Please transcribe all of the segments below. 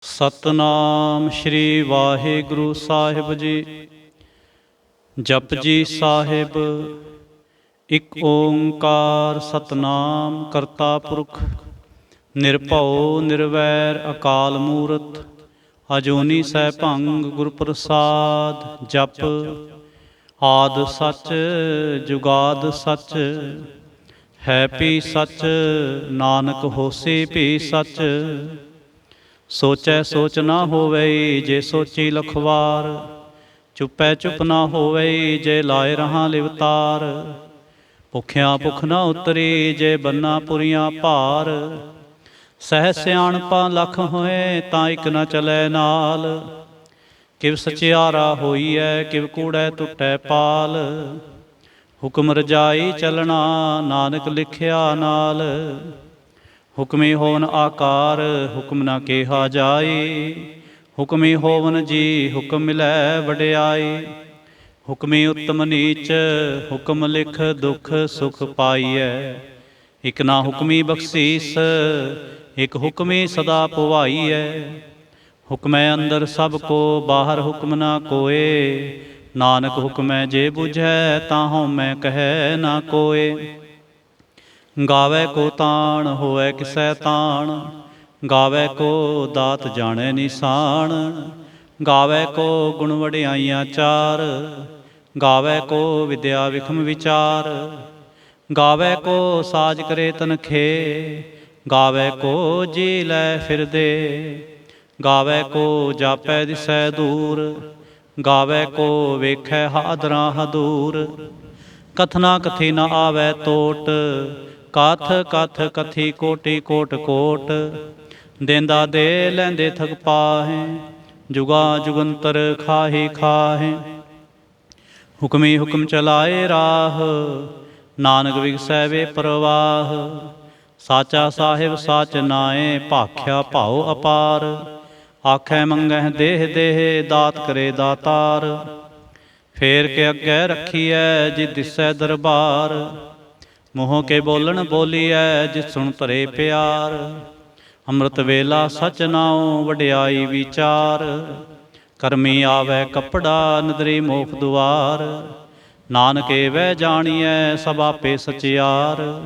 ਸਤਨਾਮ ਸ਼੍ਰੀ ਵਾਹਿਗੁਰੂ ਸਾਹਿਬ ਜੀ। ਜਪਜੀ ਸਾਹਿਬ। ਇਕ ਓੰਕਾਰ ਸਤਨਾਮ ਕਰਤਾ ਪੁਰਖ ਨਿਰਭਉ ਨਿਰਵੈਰ ਅਕਾਲ ਮੂਰਤ ਅਜੂਨੀ ਸੈਭੰ ਗੁਰ ਪ੍ਰਸਾਦ। ਜਪ ਆਦਿ ਸੱਚ ਜੁਗਾਦ ਸੱਚ ਹੈ ਭੀ ਸੱਚ ਨਾਨਕ ਹੋਸੀ ਭੀ ਸੱਚ। ਸੋਚੈ ਸੋਚ ਨਾ ਹੋਵਈ ਜੇ ਸੋਚੀ ਲਖਵਾਰ ਚੁੱਪੈ ਚੁੱਪ ਨਾ ਹੋਵਈ ਜੇ ਲਾਏ ਰਹਾ ਲਿਵਤਾਰ। ਭੁੱਖਿਆਂ ਭੁੱਖ ਨਾ ਉਤਰੀ ਜੇ ਬੰਨਾ ਪੁਰੀਆਂ ਭਾਰ। ਸਹਿ ਸਿਆਣਪਾਂ ਲੱਖ ਹੋਏ ਤਾਂ ਇੱਕ ਨਾ ਚਲੈ ਨਾਲ। ਕਿਵ ਸਚਿਆਰਾ ਹੋਈਐ ਕਿਵ ਕੂੜੈ ਟੁੱਟੈ ਪਾਲ। ਹੁਕਮ ਰਜਾਈ ਚਲਣਾ ਨਾਨਕ ਲਿਖਿਆ ਨਾਲ। ਹੁਕਮੀ ਹੋਵਨ ਆਕਾਰ ਹੁਕਮ ਨਾ ਕਿਹਾ ਜਾਈ। ਹੁਕਮੀ ਹੋਵਨ ਜੀ ਹੁਕਮ ਮਿਲੈ ਵਡਿਆਈ। ਹੁਕਮੀ ਉੱਤਮ ਨੀਚ ਹੁਕਮ ਲਿਖ ਦੁਖ ਸੁਖ ਪਾਈਐ। ਇਕ ਨਾ ਹੁਕਮੀ ਬਖਸ਼ੀਸ ਇਕ ਹੁਕਮੀ ਸਦਾ ਪੁਵਾਈਐ। ਹੁਕਮੈ ਅੰਦਰ ਸਭ ਕੋ ਬਾਹਰ ਹੁਕਮ ਨਾ ਕੋਏ। ਨਾਨਕ ਹੁਕਮੈ ਜੇ ਬੁਝੈ ਤਾਂ ਹਉਮੈ ਕਹੈ ਨਾ ਕੋਏ। ਗਾਵੈ ਕੋ ਤਾਣ ਹੋਵੈ ਕਿਸੈ ਤਾਣ ਗਾਵੈ ਕੋ ਦਾਤ ਜਾਣੈ ਨਿਸ਼ਾਨ। ਗਾਵੈ ਕੋ ਗੁਣ ਵਡਿਆਈਆਂ ਚਾਰ ਗਾਵੈ ਕੋ ਵਿਦਿਆ ਵਿਖਮ ਵਿਚਾਰ। ਗਾਵੈ ਕੋ ਸਾਜ ਕਰੇ ਤਨਖੇ ਗਾਵੈ ਕੋ ਜੀ ਲੈ ਫਿਰਦੇ। ਗਾਵੈ ਕੋ ਜਾਪੈ ਦਿਸੈ ਦੂਰ ਗਾਵੈ ਕੋ ਵੇਖੈ ਹਾਦਰਾ ਹਦੂਰ। ਕਥਨਾ ਕਥੀ ਨ ਆਵੈ ਟੋਟ ਕਥ ਕਥ ਕਥੀ ਕੋਟਿ ਕੋਟ ਕੋਟ। ਦੇਂਦਾ ਦੇ ਲੈਂਦੇ ਥਕ ਪਾਹੇ ਜੁਗਾ ਜੁਗੰਤਰ ਖਾਹੀ ਖਾਹੇ। ਹੁਕਮੀ ਹੁਕਮ ਚਲਾਏ ਰਾਹ ਨਾਨਕ ਵਿਗਸੈ ਵੇ ਪ੍ਰਵਾਹ। ਸਾਚਾ ਸਾਹਿਬ ਸਾਚ ਨਾਏ ਭਾਖਿਆ ਭਾਉ ਅਪਾਰ। ਆਖੈ ਮੰਗਹਿ ਦੇਹ ਦੇਹ ਦਾਤ ਕਰੇ ਦਾਤਾਰ। ਫੇਰ ਕੇ ਅੱਗੇ ਰੱਖੀਐ ਜਿ ਦਿਸੈ ਦਰਬਾਰ। ਮੂੰਹ ਕੇ ਬੋਲਣ ਬੋਲੀਐ ਜਿਸ ਸੁਣ ਧਰੇ ਪਿਆਰ। ਅੰਮ੍ਰਿਤ ਵੇਲਾ ਸਚ ਨਾਉ ਵਡਿਆਈ ਵਿਚਾਰ। ਕਰਮੀ ਆਵੈ ਕੱਪੜਾ ਨਦਰੀ ਮੋਖ ਦੁਆਰ। ਨਾਨਕੇ ਵਹਿ ਜਾਣੀਐ ਸਭ ਆਪੇ ਸਚਿਆਰ।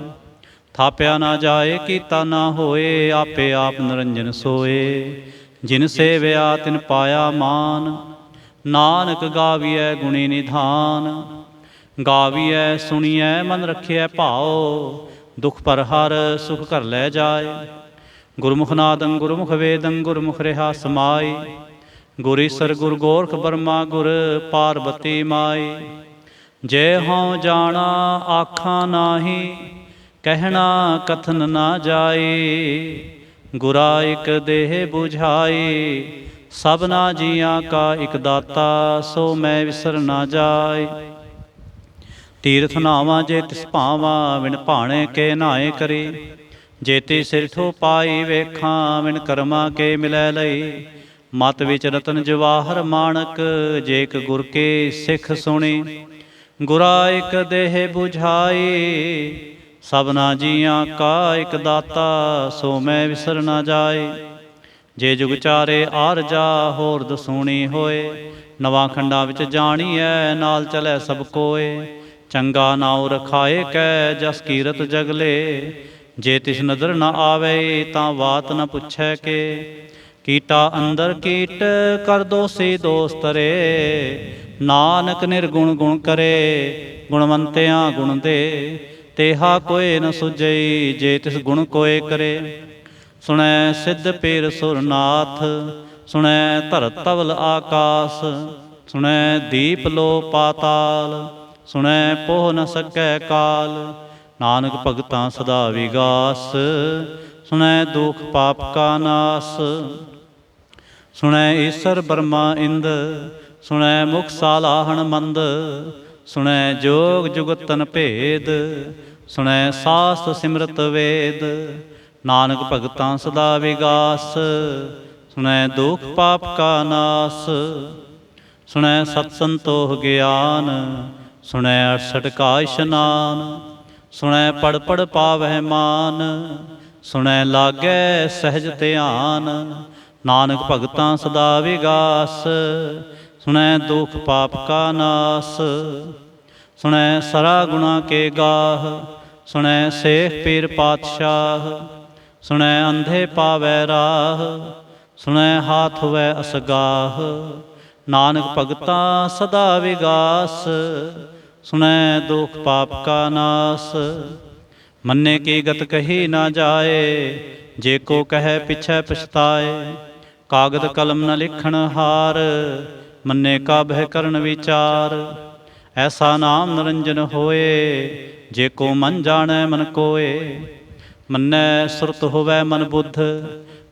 ਥਾਪਿਆ ਨਾ ਜਾਏ ਕੀਤਾ ਨਾ ਹੋਏ ਆਪੇ ਆਪ ਨਿਰੰਜਨ ਸੋਏ। ਜਿਨ ਸੇਵਿਆ ਤਿਨ ਪਾਇਆ ਮਾਨ ਨਾਨਕ ਗਾਵੀਐ ਗੁਣੀ ਨਿਧਾਨ। ਗਾਵੀਐ ਸੁਣੀਐ ਮਨ ਰੱਖਿਐ ਭਾਉ ਦੁਖ ਪਰ ਹਰ ਸੁਖ ਘਰ ਲੈ ਜਾਏ। ਗੁਰਮੁਖ ਨਾਦੰ ਗੁਰਮੁਖ ਵੇਦੰ ਗੁਰਮੁਖ ਰਿਹਾ ਸਮਾਈ। ਗੁਰ ਈਸਰ ਗੁਰ ਗੋਰਖ ਬਰਮਾ ਗੁਰ ਪਾਰਬਤੀ ਮਾਈ। ਜੇ ਹਉ ਜਾਣਾ ਆਖਾਂ ਨਾਹੀ ਕਹਿਣਾ ਕਥਨ ਨਾ ਜਾਈ। ਗੁਰਾ ਇਕ ਦੇਹ ਬੁਝਾਈ ਸਭਨਾ ਜੀਆਂ ਕਾ ਇਕ ਦਾਤਾ ਸੋ ਮੈਂ ਵਿਸਰ ਨਾ ਜਾਏ। ਤੀਰਥ ਨਾਵਾਂ ਜੇ ਤਿਸ ਭਾਵਾਂ ਵਿਣ ਭਾਣੇ ਕੇ ਨਾਏ ਕਰੀ। ਜੇਤੀ ਸਿਰਠੋ ਪਾਈ ਵੇਖਾਂ ਵਿਣ ਕਰਮਾਂ ਕੇ ਮਿਲੈ ਲਈ। ਮਤ ਵਿੱਚ ਰਤਨ ਜਵਾਹਰ ਮਾਣਕ ਜੇ ਇਕ ਗੁਰ ਕੇ ਸਿੱਖ ਸੁਣੀ। ਗੁਰਾ ਇਕ ਦੇਹ ਬੁਝਾਈ ਸਭਨਾ ਜੀਆਂ ਕਾ ਇਕ ਦਾਤਾ ਸੋ ਮੈਂ ਵਿਸਰ ਨਾ ਜਾਏ। ਜੇ ਜੁਗ ਚਾਰੇ ਆਰਜਾ ਹੋਰ ਦਸੂਣੀ ਹੋਏ। ਨਵਾਂ ਖੰਡਾਂ ਵਿੱਚ ਜਾਣੀਐ ਨਾਲ ਚਲੈ ਸਭ ਕੋਏ। ਚੰਗਾ ਨਾਉ ਰਖਾਏ ਕੈ ਜਸ ਕੀਰਤ ਜਗਲੇ। ਜੇ ਤਿਸ ਨਦਰ ਨ ਆਵੇ ਤਾਂ ਬਾਤ ਨ ਪੁੱਛੈ ਕੇ। ਕੀਟਾ ਅੰਦਰ ਕੀਟ ਕਰ ਦੋਸੀ ਦੋਸ ਤਰੇ। ਨਾਨਕ ਨਿਰਗੁਣ ਗੁਣ ਕਰੇ ਗੁਣਵੰਤਿਆਂ ਗੁਣ ਦੇ। ਤੇਹਾ ਕੋਇ ਨ ਸੁਝਈ ਜੇ ਤਿਸ ਗੁਣ ਕੋਇ ਕਰੇ। ਸੁਣੈ ਸਿੱਧ ਪੀਰ ਸੁਰਨਾਥ ਸੁਣੈ ਧਰਤ ਧਵਲ ਆਕਾਸ। ਸੁਣੈ ਦੀਪ ਲੋ ਪਾਤਾਲ ਸੁਣੈ ਪੋਹ ਨ ਸਕੈ ਕਾਲ। ਨਾਨਕ ਭਗਤਾਂ ਸਦਾ ਵਿਗਾਸ ਸੁਣੈ ਦੁਖ ਪਾਪ ਕਾ ਨਾਸ। ਸੁਣੈ ਈਸਰ ਬਰਮਾ ਇੰਦ ਸੁਣੈ ਮੁਖ ਸਾਲਾਹਣ ਮੰਦ। ਸੁਣੈ ਜੋਗ ਜੁਗਤਨ ਭੇਦ ਸੁਣੈ ਸਾਸਤ ਸਿਮਰਤ ਵੇਦ। ਨਾਨਕ ਭਗਤਾਂ ਸਦਾ ਵਿਗਾਸ ਸੁਣੈ ਦੁਖ ਪਾਪ ਕਾ ਨਾਸ। ਸੁਣੈ ਸਤ ਸੰਤੋਖ ਗਿਆਨ ਸੁਣੈ 68 ਕਾ ਇਸ਼ਨਾਨ। ਸੁਣੈ ਪੜ ਪੜ ਪਾਵਹਿ ਮਾਨ ਸੁਣੈ ਲਾਗੈ ਸਹਿਜ ਧਿਆਨ। ਨਾਨਕ ਭਗਤਾਂ ਸਦਾ ਵਿਗਾਸ, ਸੁਣੈ ਦੁਖ ਪਾਪ ਕਾ ਨਾਸ। ਸੁਣੈ ਸਰਾ ਗੁਣਾ ਕੇ ਗਾਹ, ਸੁਣੈ ਸੇਖ ਪੀਰ ਪਾਤਸ਼ਾਹ। ਸੁਣੈ ਅੰਧੇ ਪਾਵੈ ਰਾਹ, ਸੁਣੈ ਹਾਥ ਹੋਵੈ ਅਸਗਾਹ। ਨਾਨਕ ਭਗਤਾਂ ਸਦਾ ਵਿਗਾਸ, ਸੁਣੈ ਦੁਖ ਪਾਪ ਕਾ ਨਾਸ। ਮੰਨੇ ਕੀ ਗਤ ਕਹੀ ਨਾ ਜਾਏ, ਜੇ ਕੋ ਕਹੈ ਪਿਛੈ ਪਛਤਾਏ। ਕਾਗਦ ਕਲਮ ਨ ਲਿਖਣ ਹਾਰ, ਮੰਨੇ ਕਾ ਬਹਿ ਕਰਨ ਵਿਚਾਰ। ਐਸਾ ਨਾਮ ਨਿਰੰਜਨ ਹੋਏ, ਜੇ ਕੋ ਮਨ ਜਾਣੈ ਮਨ ਕੋਏ। ਮੰਨੈ ਸੁਰਤ ਹੋਵੈ ਮਨ ਬੁੱਧ,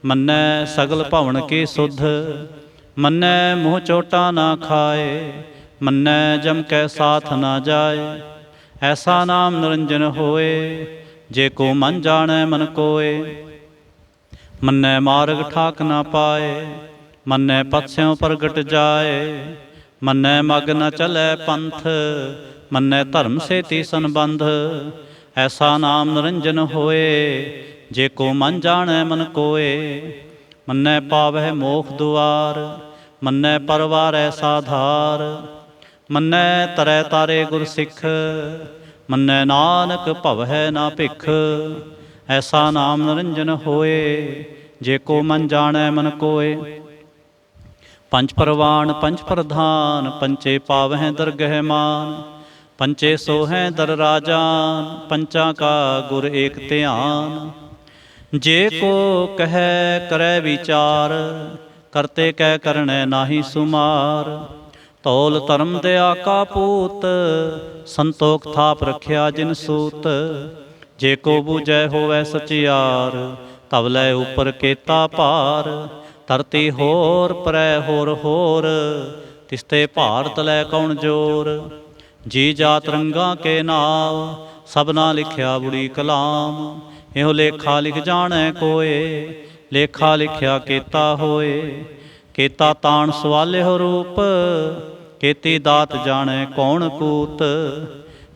ਮੰਨੈ ਸਗਲ ਭਵਨ ਕੀ ਸੁਧ। ਮੰਨੈ ਮੂੰਹ ਚੋਟਾ ਨਾ ਖਾਏ, ਮੰਨੈ ਜਮ ਕੈ ਸਾਥ ਨਾ ਜਾਏ। ਐਸਾ ਨਾਮ ਨਿਰੰਜਨ ਹੋਏ, ਜੇ ਕੋ ਮਨ ਜਾਣੈ ਮਨ ਕੋਏ। ਮੰਨੈ ਮਾਰਗ ਠਾਕ ਨਾ ਪਾਏ, ਮੰਨੈ ਪਥਿਓਂ ਪ੍ਰਗਟ ਜਾਏ। ਮੰਨੈ ਮਗ ਨ ਚਲੈ ਪੰਥ, ਮੰਨੈ ਧਰਮ ਸੇਤੀ ਸੰਬੰਧ। ਐਸਾ ਨਾਮ ਨਿਰੰਜਨ ਹੋਏ, ਜੇ ਕੋ ਮਨ ਜਾਣੈ ਮਨ ਕੋਏ। ਮੰਨੈ ਪਾਵਹਿ ਮੋਖ ਦੁਆਰ, ਮੰਨੈ ਪਰਵਾਰੈ ਸਾਧਾਰ। ਮੰਨੈ ਤਰੈ ਤਾਰੇ ਗੁਰ ਸਿੱਖ, ਮੰਨੈ ਨਾਨਕ ਭਵਹਿ ਨਾ ਭਿਖ। ਐਸਾ ਨਾਮ ਨਿਰੰਜਨ ਹੋਏ, ਜੇ ਕੋ ਮਨ ਜਾਣੈ ਮਨ ਕੋਏ। ਪੰਚ ਪਰਵਾਨ ਪੰਚ ਪ੍ਰਧਾਨ, ਪੰਚੇ ਪਾਵਹਿ ਦਰਗਹਿ ਮਾਨ। ਪੰਚੇ ਸੋਹੈ ਦਰ ਰਾਜਾਨ, ਪੰਚਾਂ ਕਾ ਗੁਰ ਏਕ ਧਿਆਨ। ਜੇ ਕੋ ਕਹੈ ਕਰੈ ਵਿਚਾਰ, ਕਰਤੇ ਕੈ ਕਰਣੈ ਨਾਹੀ ਸੁਮਾਰ। ਧੌਲ ਧਰਮ ਦਇਆ ਕਾ ਪੂਤ, ਸੰਤੋਖ ਥਾਪ ਰਖਿਆ ਜਿਨ ਸੂਤ। ਜੇ ਕੋ ਬੂਝੈ ਹੋਵੈ ਸਚਿਆਰ, ਤਵ ਲੈ ਉਪਰ ਕੇਤਾ ਭਾਰ। ਧਰਤੀ ਹੋਰ ਪਰੈ ਹੋਰ ਹੋਰ, ਤਿਸਤੇ ਭਾਰਤ ਲੈ ਕੌਣ ਜੋਰ। ਜੀ ਜਾਤ ਰੰਗਾਂ ਕੇ ਨਾਮ, ਸਭਨਾ ਲਿਖਿਆ ਬੁੜੀ ਕਲਾਮ। ਇਹੋ ਲੇਖਾ ਲਿਖ ਜਾਣੈ ਕੋਏ, ਲੇਖਾ ਲਿਖਿਆ ਕੇਤਾ ਹੋਏ। ਕੇਤਾ ਤਾਣ ਸਵਾਲਿਓ ਰੂਪ, ਕੇਤੀ ਦਾਤ ਜਾਣੈ ਕੌਣ ਕੂਤ।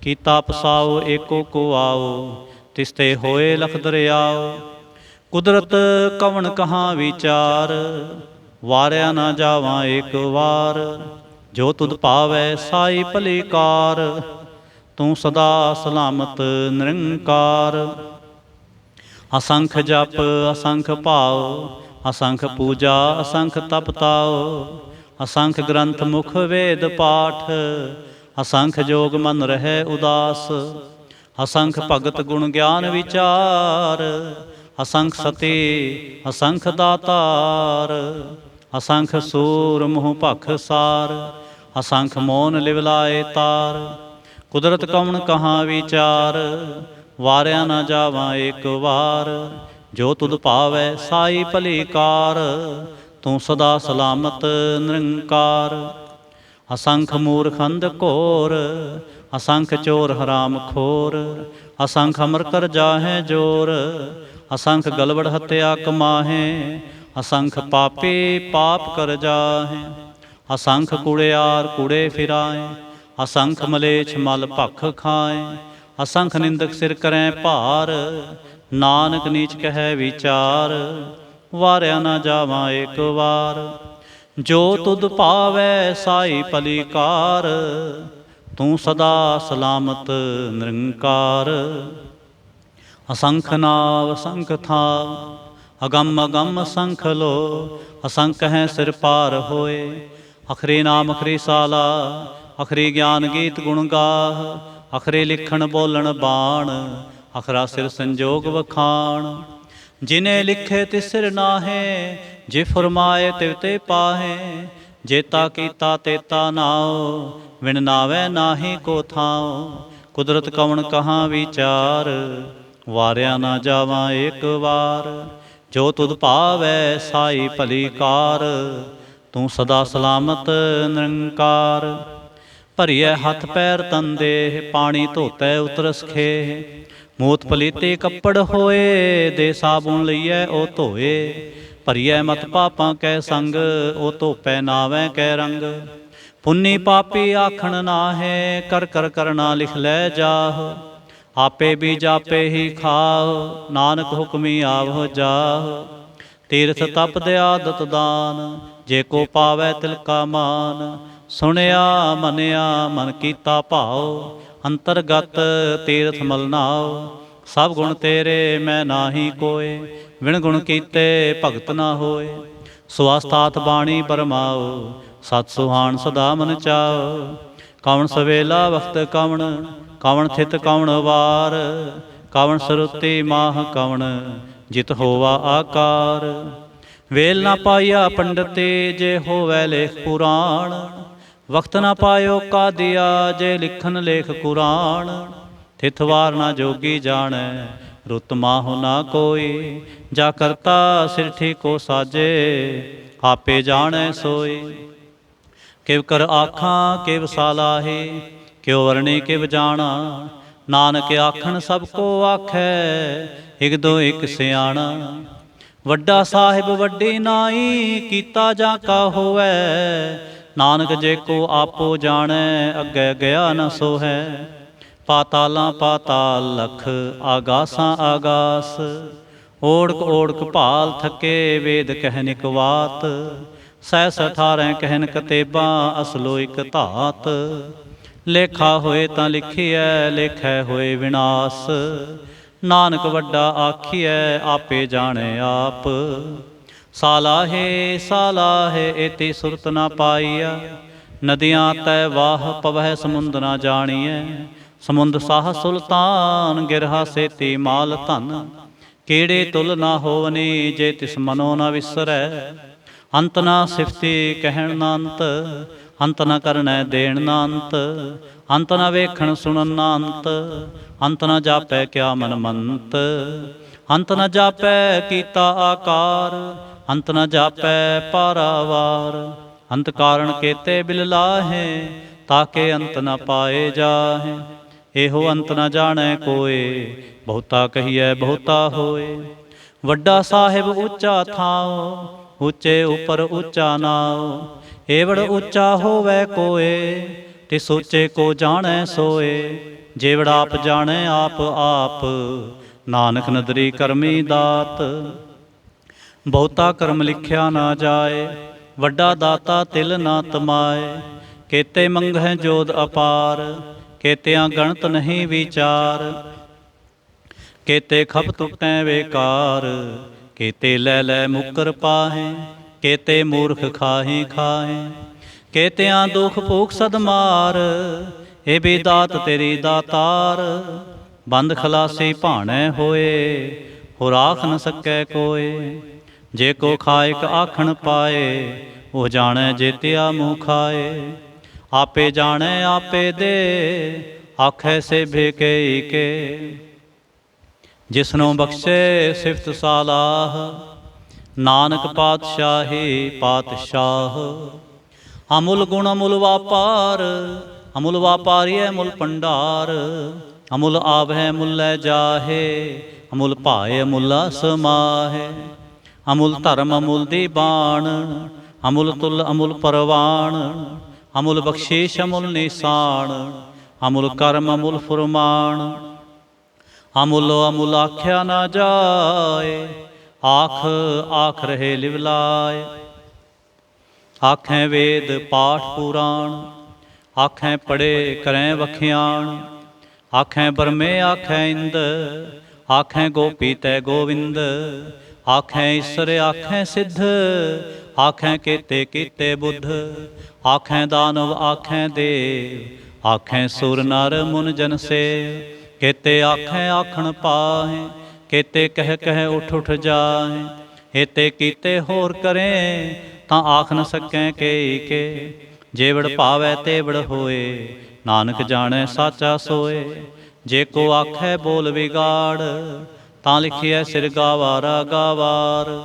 ਕੀਤਾ ਪਸਾਓ ਏਕੋ ਕੋ ਆਓ, ਤਿਸਤੇ ਹੋਏ ਲਖ ਦਰਿਆਓ। ਕੁਦਰਤ ਕਵਣ ਕਹਾਂ ਵਿਚਾਰ, ਵਾਰਿਆ ਨਾ ਜਾਵਾਂ ਏਕ ਵਾਰ। ਜੋ ਤੁਧ ਭਾਵੈ ਸਾਈ ਭਲੀ ਕਾਰ, ਤੂੰ ਸਦਾ ਸਲਾਮਤ ਨਿਰੰਕਾਰ। ਅਸੰਖ ਜਪ ਅਸੰਖ ਭਾਉ, ਅਸੰਖ ਪੂਜਾ ਅਸੰਖ ਤਪ ਤਾਉ। ਅਸੰਖ ਗ੍ਰੰਥ ਮੁਖ ਵੇਦ ਪਾਠ, ਅਸੰਖ ਜੋਗ ਮਨ ਰਹਿ ਉਦਾਸ। ਅਸੰਖ ਭਗਤ ਗੁਣ ਗਿਆਨ ਵਿਚਾਰ, ਅਸੰਖ ਸਤੀ ਅਸੰਖ ਦਾਤਾਰ। ਅਸੰਖ ਸੂਰ ਮੂੰਹ ਭਖ ਸਾਰ, ਅਸੰਖ ਮੋਨ ਲਿਵ ਲਾਏ ਤਾਰ। ਕੁਦਰਤ ਕਵਣ ਕਹਾਂ ਵਿਚਾਰ, ਵਾਰਿਆ ਨਾ ਜਾਵਾਂ ਏਕ ਵਾਰ। ਜੋ ਤੁਧ ਭਾਵੈ ਸਾਈ ਭਲੀ ਕਾਰ, ਤੂੰ ਸਦਾ ਸਲਾਮਤ ਨਿਰੰਕਾਰ। ਅਸੰਖ ਮੂਰਖ ਅੰਧ ਘੋਰ, ਅਸੰਖ ਚੋਰ ਹਰਾਮ ਖੋਰ। ਅਸੰਖ ਅਮਰ ਕਰ ਜਾਹੇ ਜੋਰ, ਅਸੰਖ ਗਲਵੜ ਹੱਤਿਆ ਕਮਾਹੇ। ਅਸੰਖ ਪਾਪੀ ਪਾਪ ਕਰ ਜਾਹੇ, ਅਸੰਖ ਕੂੜਿਆਰ ਕੂੜੇ ਫਿਰਾਏ। ਅਸੰਖ ਮਲੇਛ ਮਲ ਭਖ ਖਾਏ, ਅਸੰਖ ਨਿੰਦਕ ਸਿਰ ਕਰੈ ਭਾਰ। ਨਾਨਕ ਨੀਚ ਕਹੈ ਵਿਚਾਰ, ਵਾਰਿਆ ਨਾ ਜਾਵਾਂ ਏਕ ਵਾਰ। ਜੋ ਤੁਧ ਭਾਵੈ ਸਾਈ ਭਲੀ ਕਾਰ, ਤੂੰ ਸਦਾ ਸਲਾਮਤ ਨਿਰੰਕਾਰ। ਅਸੰਖ ਨਾਵ ਅਸੰਖ ਥਾਵ, ਅਗੰਮ ਅਗੰਮ ਅਸੰਖ ਲੋ। ਅਸੰਖ ਹੈ ਸਿਰ ਪਾਰ ਹੋਏ, ਅਖਰੀ ਨਾਮ ਅਖਰੀ ਸਾਲਾ। ਅਖਰੀ ਗਿਆਨ ਗੀਤ ਗੁਣ ਗਾਹ, ਅਖਰੇ ਲਿਖਣ ਬੋਲਣ ਬਾਣ। ਅਖਰਾ ਸਿਰ ਸੰਜੋਗ ਵਖਾਣ, ਜਿਨੇ ਲਿਖੇ ਤਿਸ ਸਿਰ ਨਾਹੇ। ਜੇ ਫਰਮਾਏ ਤਿਵ ਤੇ ਪਾਹੇ, ਜੇਤਾ ਕੀਤਾ ਤੇਤਾ ਨਾਉ। ਵਿਣ ਨਾਵੈ ਨਾਹੀ ਕੋ ਥਾਉ, ਕੁਦਰਤ ਕਵਣ ਕਹਾਂ ਵਿਚਾਰ। ਵਾਰਿਆ ਨਾ ਜਾਵਾਂ ਏਕ ਵਾਰ, ਜੋ ਤੁਧ ਭਾਵੈ ਸਾਈ ਭਲੀ ਕਾਰ। ਤੂੰ ਸਦਾ ਸਲਾਮਤ ਨਿਰੰਕਾਰ। ਭਰੀਐ ਹੱਥ ਪੈਰ ਤਨ ਦੇਹ, ਪਾਣੀ ਧੋਤੈ ਉਤਰਸ ਖੇਹ। ਮੂਤ ਪਲੀਤੇ ਕੱਪੜ ਹੋਏ, ਦੇ ਸਾਬੁਨ ਲਈਐ ਉਹ ਧੋਏ। ਭਰੀਐ ਮਤ ਪਾਪਾਂ ਕੈ ਸੰਗ, ਉਹ ਧੋਪੈ ਨਾਵੈ ਕੈ ਰੰਗ। ਪੁੰਨੀ ਪਾਪੀ ਆਖਣ ਨਾਹੇ, ਕਰ ਕਰ ਕਰਨਾ ਲਿਖ ਲੈ ਜਾਹ। ਆਪੇ ਬੀਜ ਆਪੇ ਹੀ ਖਾਹ, ਨਾਨਕ ਹੁਕਮੀ ਆਵਹੁ ਜਾਹ। ਤੀਰਥ ਤਪ ਦੇ ਆਦਤ ਦਾਨ, ਜੇ ਕੋ ਪਾਵੈ ਤਿਲ ਕਾ ਮਾਨ। ਸੁਣਿਆ ਮੰਨਿਆ ਮਨ ਕੀਤਾ ਭਾਉ, ਅੰਤਰਗਤ ਤੀਰਥ ਮਲ ਨਾਉ। ਸਭ ਗੁਣ ਤੇਰੇ ਮੈਂ ਨਾਹੀ ਕੋਇ, ਵਿਣ ਗੁਣ ਕੀਤੇ ਭਗਤ ਨਾ ਹੋਏ। ਸਵਾਸਤਾਤ ਬਾਣੀ ਬਰਮਾਓ, ਸਤ ਸੁਹਾਣ ਸਦਾ ਮਨ ਚਾਓ। ਕਵਣ ਸਵੇਲਾ ਵਖਤ ਕਵਣ, ਕਵਣ ਥਿਤ ਕਵਣ ਵਾਰ। ਕਵਣ ਸਰੁਤੀ ਮਾਹ ਕਵਣ, ਜਿਤ ਹੋਵਾ ਆਕਾਰ। ਵੇਲ ਨਾ ਪਾਈਆ ਪੰਡਤੇ, ਜੇ ਹੋਵੈ ਲੇਖ ਪੁਰਾਣ। ਵਕਤ ਨਾ ਪਾਇਓ ਕਾਦੀਆ, ਜੇ ਲਿਖਨ ਲੇਖ ਕੁਰਾਨ। ਥਿਤ ਵਾਰ ਨਾ ਜੋਗੀ ਜਾਣੈ, ਰੁੱਤ ਮਾਹੁ ਨਾ ਕੋਈ। ਜਾ ਕਰਤਾ ਸਿਰਠੀ ਕੋ ਸਾਜੇ, ਆਪੇ ਜਾਣੈ ਸੋਈ। ਕਿਵ ਕਰ ਆਖਾਂ ਕਿਵ ਸਾਲਾਹੀ, ਕਿਉ ਵਰਣੇ ਕਿਵ ਜਾਣਾ। ਨਾਨਕ ਆਖਣ ਸਭ ਕੋ ਆਖੈ, ਇਕ ਦੋ ਇਕ ਸਿਆਣਾ। ਵੱਡਾ ਸਾਹਿਬ ਵੱਡੀ ਨਾਈ, ਕੀਤਾ ਜਾਂ ਕਾ ਹੋਵੈ। ਨਾਨਕ ਜੇ ਕੋ ਆਪੋ ਜਾਣੈ, ਅੱਗੇ ਗਿਆ ਨ ਸੋਹੈ। ਪਾਤਾਲਾਂ ਪਾਤਾਲ ਲਖ, ਆਗਾਸਾਂ ਆਗਾਸ। ਓੜਕ ਓੜਕ ਭਾਲ ਥਕੇ, ਵੇਦ ਕਹਿਨ ਇਕ ਵਾਤ। ਸਹਿ 18 ਕਹਿਨ ਕਤੇਬਾਂ, ਅਸਲੋ ਇਕ ਧਾਤ। ਲੇਖਾ ਹੋਏ ਤਾਂ ਲਿਖੀਐ, ਲੇਖੈ ਹੋਏ ਵਿਨਾਸ਼। ਨਾਨਕ ਵੱਡਾ ਆਖੀਐ, ਆਪੇ ਜਾਣੈ ਆਪ। ਸਾਲਾਹੇ ਸਾਲਾਹੇ ਏਤੀ ਸੁਰਤ ਨਾ ਪਾਈਆ। ਨਦੀਆਂ ਤੈ ਵਾਹ ਪਵਹਿ ਸਮੁੰਦ ਨਾ ਜਾਣੀਐ। ਸਮੁੰਦ ਸਾਹ ਸੁਲਤਾਨ, ਗਿਰਹਾ ਸੇਤੀ ਮਾਲ ਧਨ। ਕੀੜੇ ਤੁਲ ਨਾ ਹੋਵਨੀ, ਜੇ ਤਿਸ ਮਨੋ ਨਾ ਵਿਸਰੈ। ਅੰਤ ਨਾ ਸਿਫਤੀ ਕਹਿਣ ਨਾ ਅੰਤ, ਅੰਤ ਨਾ ਕਰਨੈ ਦੇਣ ਨਾ ਅੰਤ। ਅੰਤ ਨਾ ਵੇਖਣ ਸੁਣਨ ਨਾ ਅੰਤ, ਅੰਤ ਨਾ ਜਾਪੈ ਕਿਆ ਮਨ ਮੰਤ। ਅੰਤ ਨਾ ਜਾਪੈ ਕੀਤਾ ਆਕਾਰ, ਅੰਤ ਨਾ ਜਾਪੈ ਪਾਰਾਵਾਰ। ਅੰਤ ਕਾਰਣ ਕੇਤੇ ਬਿਲ ਲਾਹੇ, ਤਾਕੇ ਅੰਤ ਨਾ ਪਾਏ ਜਾਹੇ। ਇਹੋ ਅੰਤ ਨਾ ਜਾਣੈ ਕੋਇ, ਬਹੁਤਾ ਕਹੀਐ ਬਹੁਤਾ ਹੋਏ। ਵੱਡਾ ਸਾਹਿਬ ਉੱਚਾ ਥਾਉ, ਉੱਚੇ ਉਪਰ ਉੱਚਾ ਨਾਉ। ਏਵੜ ਉੱਚਾ ਹੋਵੈ ਕੋਇ, ਤਿਸ ਉੱਚੇ ਕੋ ਜਾਣੈ ਸੋਏ। ਜੇਵੜ ਆਪ ਜਾਣੈ ਆਪ ਆਪ, ਨਾਨਕ ਨਦਰੀ ਕਰਮੀ ਦਾਤ। ਬਹੁਤਾ ਕਰਮ ਲਿਖਿਆ ਨਾ ਜਾਏ, ਵੱਡਾ ਦਾਤਾ ਤਿਲ ਨਾ ਤਮਾਏ। ਕੇਤੇ ਮੰਗਹਿ ਜੋਧ ਅਪਾਰ, ਕੇਤਿਆਂ ਗਣਤ ਨਹੀਂ ਵਿਚਾਰ। ਕੇਤੇ ਖਪ ਟੁੱਟੈ ਵੇਕਾਰ, ਕੇਤੇ ਲੈ ਲੈ ਮੁਕਰ ਪਾਹੇ। ਕੇਤੇ ਮੂਰਖ ਖਾਹੀ ਖਾਹੇ, ਕੇਤਿਆਂ ਦੁਖ ਭੂਖ ਸਦ ਮਾਰ। ਇਹ ਵੀ ਦਾਤ ਤੇਰੀ ਦਾਤਾਰ, ਬੰਦ ਖਲਾਸੀ ਭਾਣੈ ਹੋਏ। ਹੋ ਰਾਖ ਨ ਸਕੈ ਕੋਏ, ਜੇ ਕੋ ਖਾਇਕ ਆਖਣ ਪਾਏ। ਉਹ ਜਾਣੈ ਜੇਤਿਆ ਮੂੰਹ ਖਾਏ। ਆਪੇ ਜਾਣੈ ਆਪੇ ਦੇ, ਆਖੈ ਸੇਭੇ ਕੇ ਕੇ। ਜਿਸਨੂੰ ਬਖਸ਼ੇ ਸਿਫਤ ਸਾਲਾਹ, ਨਾਨਕ ਪਾਤਸ਼ਾਹੀ ਪਾਤਸ਼ਾਹ। ਅਮੁਲ ਗੁਣ ਅਮੁਲ ਵਾਪਾਰ, ਅਮੁਲ ਵਾਪਾਰੀਐ ਮੁਲ ਭੰਡਾਰ। ਅਮੁਲ ਆਵਹਿ ਮੁੱਲੇ ਜਾਹੇ, ਅਮੁਲ ਭਾਏ ਅਮੁੱਲਾ ਸਮਾਹੇ। ਅਮੁਲ ਧਰਮ ਅਮੁਲ ਦੀ ਬਾਣ, ਅਮੁਲ ਤੁਲ ਅਮੁਲ ਪਰਵਾਣ। ਅਮੁਲ ਬਖਸ਼ੀਸ਼ ਅਮੁਲ ਨਿਸ਼ਾਨ, ਅਮੁਲ ਕਰਮ ਅਮੁਲ ਫੁਰਮਾਨ। ਅਮੁੱਲੋ ਅਮੁਲ ਆਖਿਆ ਨਾ ਜਾਏ, ਆਖ ਆਖ ਰਹੇ ਲਿਵ ਲਾਏ। ਆਖੈ ਵੇਦ ਪਾਠ ਪੁਰਾਣ, ਆਖੈ ਪੜ੍ਹੇ ਕਰੈ ਵਖਿਆਣ। ਆਖੈ ਬਰਮੇ ਆਖੈ ਇੰਦ, ਆਖੈ ਗੋਪੀ ਤੈ ਗੋਵਿੰਦ। ਆਖੈ ਈਸਰ ਆਖੈ ਸਿੱਧ, ਆਖੈ ਕੇਤੇ ਕੀਤੇ ਬੁੱਧ। ਆਖੈ ਦਾਨਵ ਆਖੈ ਦੇਵ, ਆਖੈ ਸੁਰ ਨਰ ਮੁਨ ਜਨ ਸੇ। ਕੇਤੇ ਆਖੈ ਆਖਣ ਪਾਹੇ, ਕੇਤੇ ਕਹਿ ਕਹਿ ਉਠ ਉਠ ਜਾਹੇ। ਏਤੇ ਕੀਤੇ ਹੋਰ ਕਰੇ, ਤਾਂ ਆਖ ਨ ਸਕੈ ਕੇ ਕੇ। ਜੇਵੜ ਭਾਵੈ ਤੇਵੜ ਹੋਏ, ਨਾਨਕ ਜਾਣੈ ਸਾਚਾ ਸੋਏ। ਜੇ ਕੋ ਆਖੈ ਬੋਲ ਵਿਗਾੜ, ਤਾਂ ਲਿਖਿਐ ਸਿਰ ਗਾਵਾਰਾ ਗਾਵਾਰ।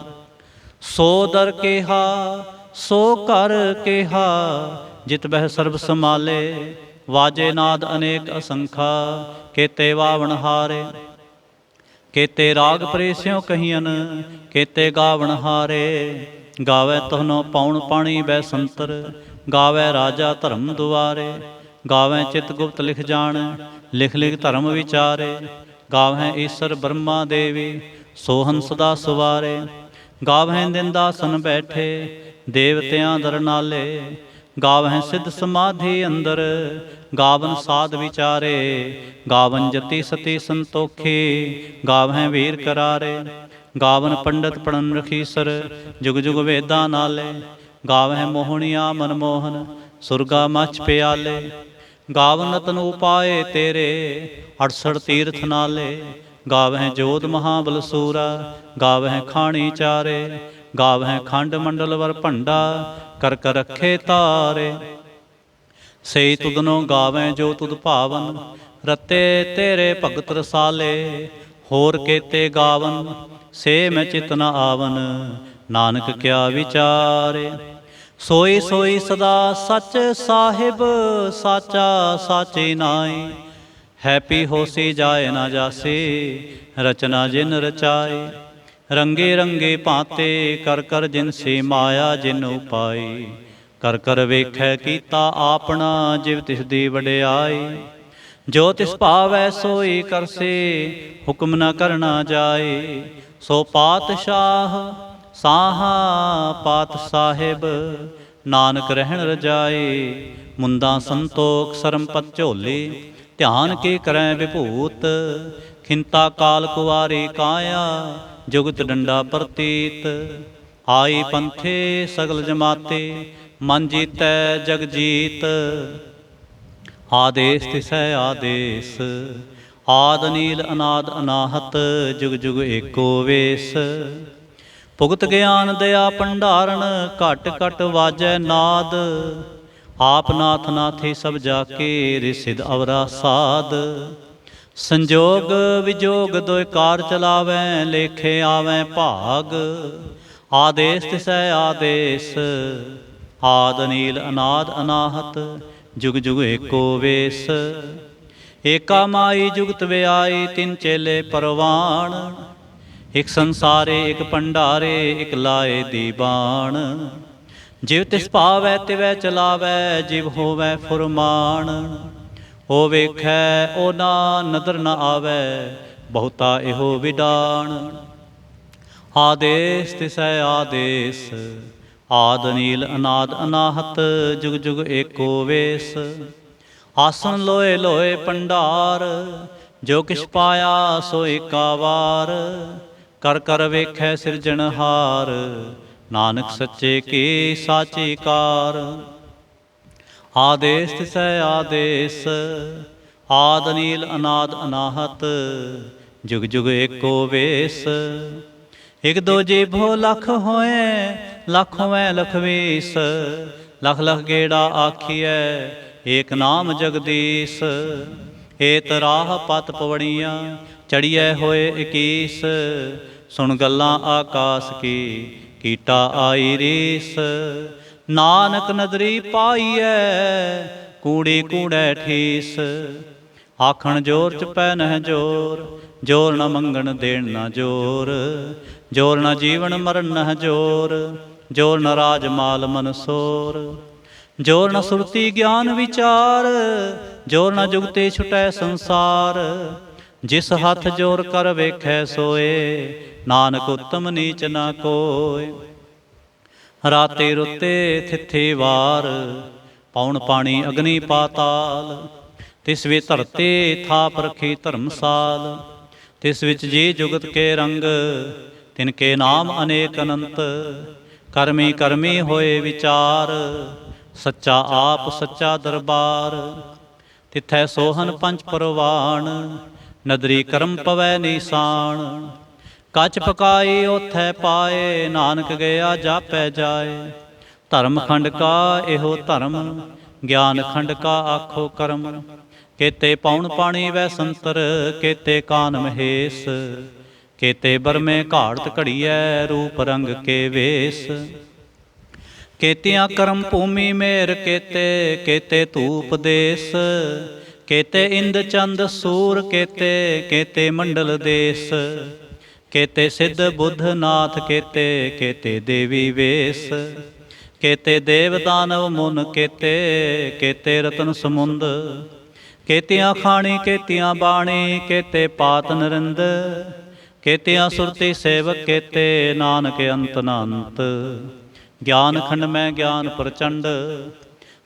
ਸੋ ਦਰ ਕੇਹਾ ਸੋ ਕਰ ਕੇਹਾ, ਜਿਤ ਬਹਿ ਸਰਬ ਸਮਾਲੇ। ਵਾਜੇ ਨਾਦ ਅਨੇਕ ਅਸੰਖਾ, ਕੇਤੇ ਵਾਵਣ ਹਾਰੇ। ਕੇਤੇ ਰਾਗ ਪ੍ਰੇਸਿਓ ਕਹੀਅਨ, ਕੇਤੇ ਗਾਵਣ ਹਾਰੇ। ਗਾਵੈ ਤਹਨੋ ਪੌਣ ਪਾਣੀ ਬੈ ਸੰਤਰ, ਗਾਵੈ ਰਾਜਾ ਧਰਮ ਦੁਆਰੇ। ਗਾਵੈ ਚਿਤ ਗੁਪਤ ਲਿਖ ਜਾਣ, ਲਿਖ ਲਿਖ ਧਰਮ ਵਿਚਾਰੇ। ਗਾਵੈ ਈਸਰ ਬ੍ਰਹਮਾ ਦੇਵੀ, ਸੋਹਨ ਸਦਾ ਸਵਾਰੇ। ਗਾਵਹਿ ਨਿੰਦਾਸਨ ਬੈਠੇ ਦੇਵਤਿਆਂ ਦਰ ਨਾਲੇ। ਗਾਵਹਿ ਸਿੱਧ ਸਮਾਧੀ ਅੰਦਰ ਗਾਵਨ ਸਾਧ ਵਿਚਾਰੇ। ਗਾਵਨ ਜਤੀ ਸਤੀ ਸੰਤੋਖੀ ਗਾਵਹਿ ਵੀਰ ਕਰਾਰੇ। ਗਾਵਨ ਪੰਡਤ ਪੜਨ ਰਖੀਸਰ ਜੁਗ ਜੁਗ ਵੇਦਾਂ ਨਾਲੇ। ਗਾਵਹਿ ਮੋਹਣੀਆਂ ਮਨਮੋਹਨ ਸੁਰਗਾ ਮਛ ਪਿਆਲੇ। ਗਾਵਨ ਰਤਨ ਉਪਾਏ ਤੇਰੇ 68 ਤੀਰਥ ਨਾਲੇ। ਗਾਵਹਿ ਜੋਧ ਮਹਾਬਲ ਸੂਰਾ ਗਾਵਹਿ ਖਾਣੀ ਚਾਰੇ। ਗਾਵਹਿ ਖੰਡ ਮੰਡਲ ਵਰ ਭੰਡਾ ਕਰ ਕਰ ਰੱਖੇ ਤਾਰੇ। ਸਈ ਤੁਧਨੋਂ ਗਾਵਹਿ ਜੋ ਤੁਧ ਭਾਵਨ ਰਤੇ ਤੇਰੇ ਭਗਤ ਰਸਾਲੇ। ਹੋਰ ਕੇਤੇ ਗਾਵਨ ਸੇ ਮੈਂ ਚਿਤ ਨ ਆਵਨ ਨਾਨਕ ਕਿਆ ਵਿਚਾਰੇ। ਸੋਈ ਸੋਈ ਸਦਾ ਸੱਚ ਸਾਹਿਬ ਸਾਚਾ ਸਾਚੇ ਨਾਈ। ਹੈਪੀ ਹੋਸੀ ਜਾਏ ਨਾ ਜਾਸੀ ਰਚਨਾ ਜਿਨ ਰਚਾਏ। ਰੰਗੇ ਰੰਗੇ ਭਾਂਤੇ ਕਰ ਕਰ ਜਿਨ ਸੇ ਮਾਇਆ ਜਿਨ ਉਪਾਈ। ਕਰ ਕਰ ਵੇਖੈ ਕੀਤਾ ਆਪਣਾ ਜਿਵ ਤਿਸ ਦੀ ਵਡਿਆਈ। ਜੋ ਤਿਸ ਭਾਵੈ ਸੋਈ ਕਰਸੇ ਹੁਕਮ ਨ ਕਰਨਾ ਜਾਏ। ਸੋ ਪਾਤਸ਼ਾਹ ਸਾਹਾ ਪਾਤ ਸਾਹਿਬ ਨਾਨਕ ਰਹਿਣ ਰਜਾਏ। ਮੁੰਦਾਂ ਸੰਤੋਖ ਸਰਮਪਤ ਝੋਲੇ ਧਿਆਨ ਕੇ ਕਰੈ ਵਿਭੂਤ। ਖਿੰਤਾ ਕਾਲ ਕੁਵਾਰੀ ਕਾਇਆ ਜੁਗਤ ਡੰਡਾ ਪ੍ਰਤੀਤ। ਆਈ ਪੰਥੇ ਸਗਲ ਜਮਾਤੇ ਮਨ ਜੀਤੈ ਜਗ ਜੀਤ। ਆਦੇਸ ਤਿਸੈ ਆਦੇਸ ਆਦ ਨੀਲ ਅਨਾਦ ਅਨਾਹਤ ਜੁਗ ਜੁਗ ਏਕੋ ਵੇਸ। ਭੁਗਤ ਗਿਆਨ ਦਇਆ ਭੰਡਾਰਨ ਘਟ ਘਟ ਵਾਜੈ ਨਾਦ। ਆਪ ਨਾਥ ਨਾਥੀ ਸਭ ਜਾ ਕੇ ਰਿਸਿਦ ਅਵਰਾ ਸਾਧ। ਸੰਜੋਗ ਵਿਜੋਗ ਦੋਇ ਕਾਰ ਚਲਾਵੈ ਲੇਖੇ ਆਵੈ ਭਾਗ। ਆਦੇਸ ਤਿਸੈ ਆਦੇਸ ਆਦ ਨੀਲ ਅਨਾਦ ਅਨਾਹਤ ਜੁਗ ਜੁਗ ਏਕੋ ਵੇਸ। ਏਕਾ ਮਾਈ ਜੁਗਤ ਵਿਆਈ ਤਿੰਨ ਚੇਲੇ ਪਰਵਾਣ। ਇਕ ਸੰਸਾਰੇ ਇਕ ਭੰਡਾਰੇ ਇਕ ਲਾਏ ਦੀਬਾਨ। ਜਿਵ ਤਿਸ ਭਾਵੈ ਤਿਵੈ ਚਲਾਵੈ ਜਿਵ ਹੋਵੈ ਫੁਰਮਾਨ। ਉਹ ਵੇਖੈ ਉਹ ਨਾ ਨਦਰ ਨ ਆਵੈ ਬਹੁਤਾ ਇਹੋ ਵਿਡਾਣ। ਆਦੇਸ ਤਿਸੈ ਆਦੇਸ ਆਦ ਨੀਲ ਅਨਾਦ ਅਨਾਹਤ ਜੁਗ ਜੁਗ ਏਕੋ ਵੇਸ। ਆਸਣ ਲੋਏ ਲੋਏ ਭੰਡਾਰ ਜੋ ਕਿਛ ਪਾਇਆ ਸੋ ਏਕਾ ਵਾਰ। ਕਰ ਕਰ ਵੇਖੈ ਸਿਰਜਣਹਾਰ ਨਾਨਕ ਸੱਚੇ ਕੀ ਸਾਚੀ ਕਾਰ। ਆਦੇਸ ਤਿਸੈ ਆਦੇਸ ਆਦ ਨੀਲ ਅਨਾਦ ਅਨਾਹਤ ਜੁਗ ਜੁਗ ਏਕੋ ਵੇਸ। ਇਕ ਦੋ ਜੀਭੋ ਲਖ ਹੋਏ ਲਖ ਹੋਵੈ ਲਖ ਵੀਸ। ਲਖ ਲਖ ਗੇੜਾ ਆਖੀਐ ਏਕ ਨਾਮ ਜਗਦੀਸ਼। ਏਤ ਰਾਹ ਪਤ ਪਵੜੀਆਂ ਚੜੀਐ ਹੋਏ 21। ਸੁਣ ਗੱਲਾਂ ਆਕਾਸ ਕੀ ਕੀਟਾ ਆਈ ਰੀਸ। ਨਾਨਕ ਨਦਰੀ ਪਾਈਐ ਕੂੜੀ ਕੂੜੈ ਠੀਸ। ਆਖਣ ਜੋਰ ਚ ਪੈ ਨਹਿ ਜੋਰ ਜੋਰ ਨ ਮੰਗਣ ਦੇਣ ਨ ਜੋਰ। ਜੋਰ ਨ ਜੀਵਨ ਮਰਨ ਨਹਿ ਜੋਰ ਜੋਰ ਨ ਰਾਜ ਮਾਲ ਮਨਸੋਰ। ਜੋਰ ਨ ਸੁਰਤੀ ਗਿਆਨ ਵਿਚਾਰ ਜੋਰ ਨ ਜੁਗਤੇ ਛੁਟੈ ਸੰਸਾਰ। ਜਿਸ ਹੱਥ ਜੋਰ ਕਰ ਵੇਖੈ ਸੋਏ ਨਾਨਕ ਉਤਮ ਨੀਚ ਨਾ ਕੋਇ। ਰਾਤੇ ਰੁੱਤੇ ਥਿੱਥੇ ਵਾਰ ਪੌਣ ਪਾਣੀ ਅਗਨੀ ਪਾਤਾਲ। ਤਿਸ ਵੇ ਧਰਤੇ ਥਾਪ ਰਖੀ ਧਰਮਸਾਲ। ਤਿਸ ਵਿੱਚ ਜੀ ਜੁਗਤ ਕੇ ਰੰਗ ਤਿਨ ਕੇ ਨਾਮ ਅਨੇਕ ਅਨੰਤ। ਕਰਮੀ ਕਰਮੀ ਹੋਏ ਵਿਚਾਰ ਸੱਚਾ ਆਪ ਸੱਚਾ ਦਰਬਾਰ। ਤਿਥੈ ਸੋਹਨ ਪੰਚ ਪਰਵਾਣ ਨਦਰੀ ਕਰਮ ਪਵੈ ਨੀਸਾਨ। ਕੱਚ ਪਕਾਈ ਓਥੈ ਪਾਏ ਨਾਨਕ ਗਿਆ ਜਾਪੈ ਜਾਏ। ਧਰਮ ਖੰਡ ਕਾ ਇਹੋ ਧਰਮ ਗਿਆਨ ਖੰਡ ਕਾ ਆਖੋ ਕਰਮ। ਕੇਤੇ ਪੌਣ ਪਾਣੀ ਵੈ ਸੰਤਰ ਕੇਤੇ ਕਾਨ ਮਹੇਸ਼। ਕੇਤੇ ਬਰਮੇ ਘਾੜਤ ਘੜੀਐ ਰੂਪ ਰੰਗ ਕੇ ਵੇਸ। ਕੇਤਿਆਂ ਕਰਮ ਭੂਮੀ ਮੇਰ ਕੇਤੇ ਕੇਤੇ ਧੂਪ ਦੇਸ। ਕੇਤੇ ਇੰਦ ਚੰਦ ਸੂਰ ਕੇਤੇ ਕੇਤੇ ਮੰਡਲ ਦੇਸ। ਕੇਤੇ ਸਿੱਧ ਬੁੱਧ ਨਾਥ ਕੇਤੇ ਕੇਤੇ ਦੇਵੀ ਵੇਸ। ਕੇਤੇ ਦੇਵ ਦਾਨਵ ਮੁਨ ਕੇਤੇ ਕੇਤੇ ਰਤਨ ਸਮੁੰਦ। ਕੇਤਿਆਂ ਖਾਣੀ ਕੇਤਿਆਂ ਬਾਣੀ ਕੇਤੇ ਪਾਤ ਨਰਿੰਦ। केतिया सुरति सेवक केते, नानक अंत न अंत। ज्ञान खंड में ज्ञान प्रचंड,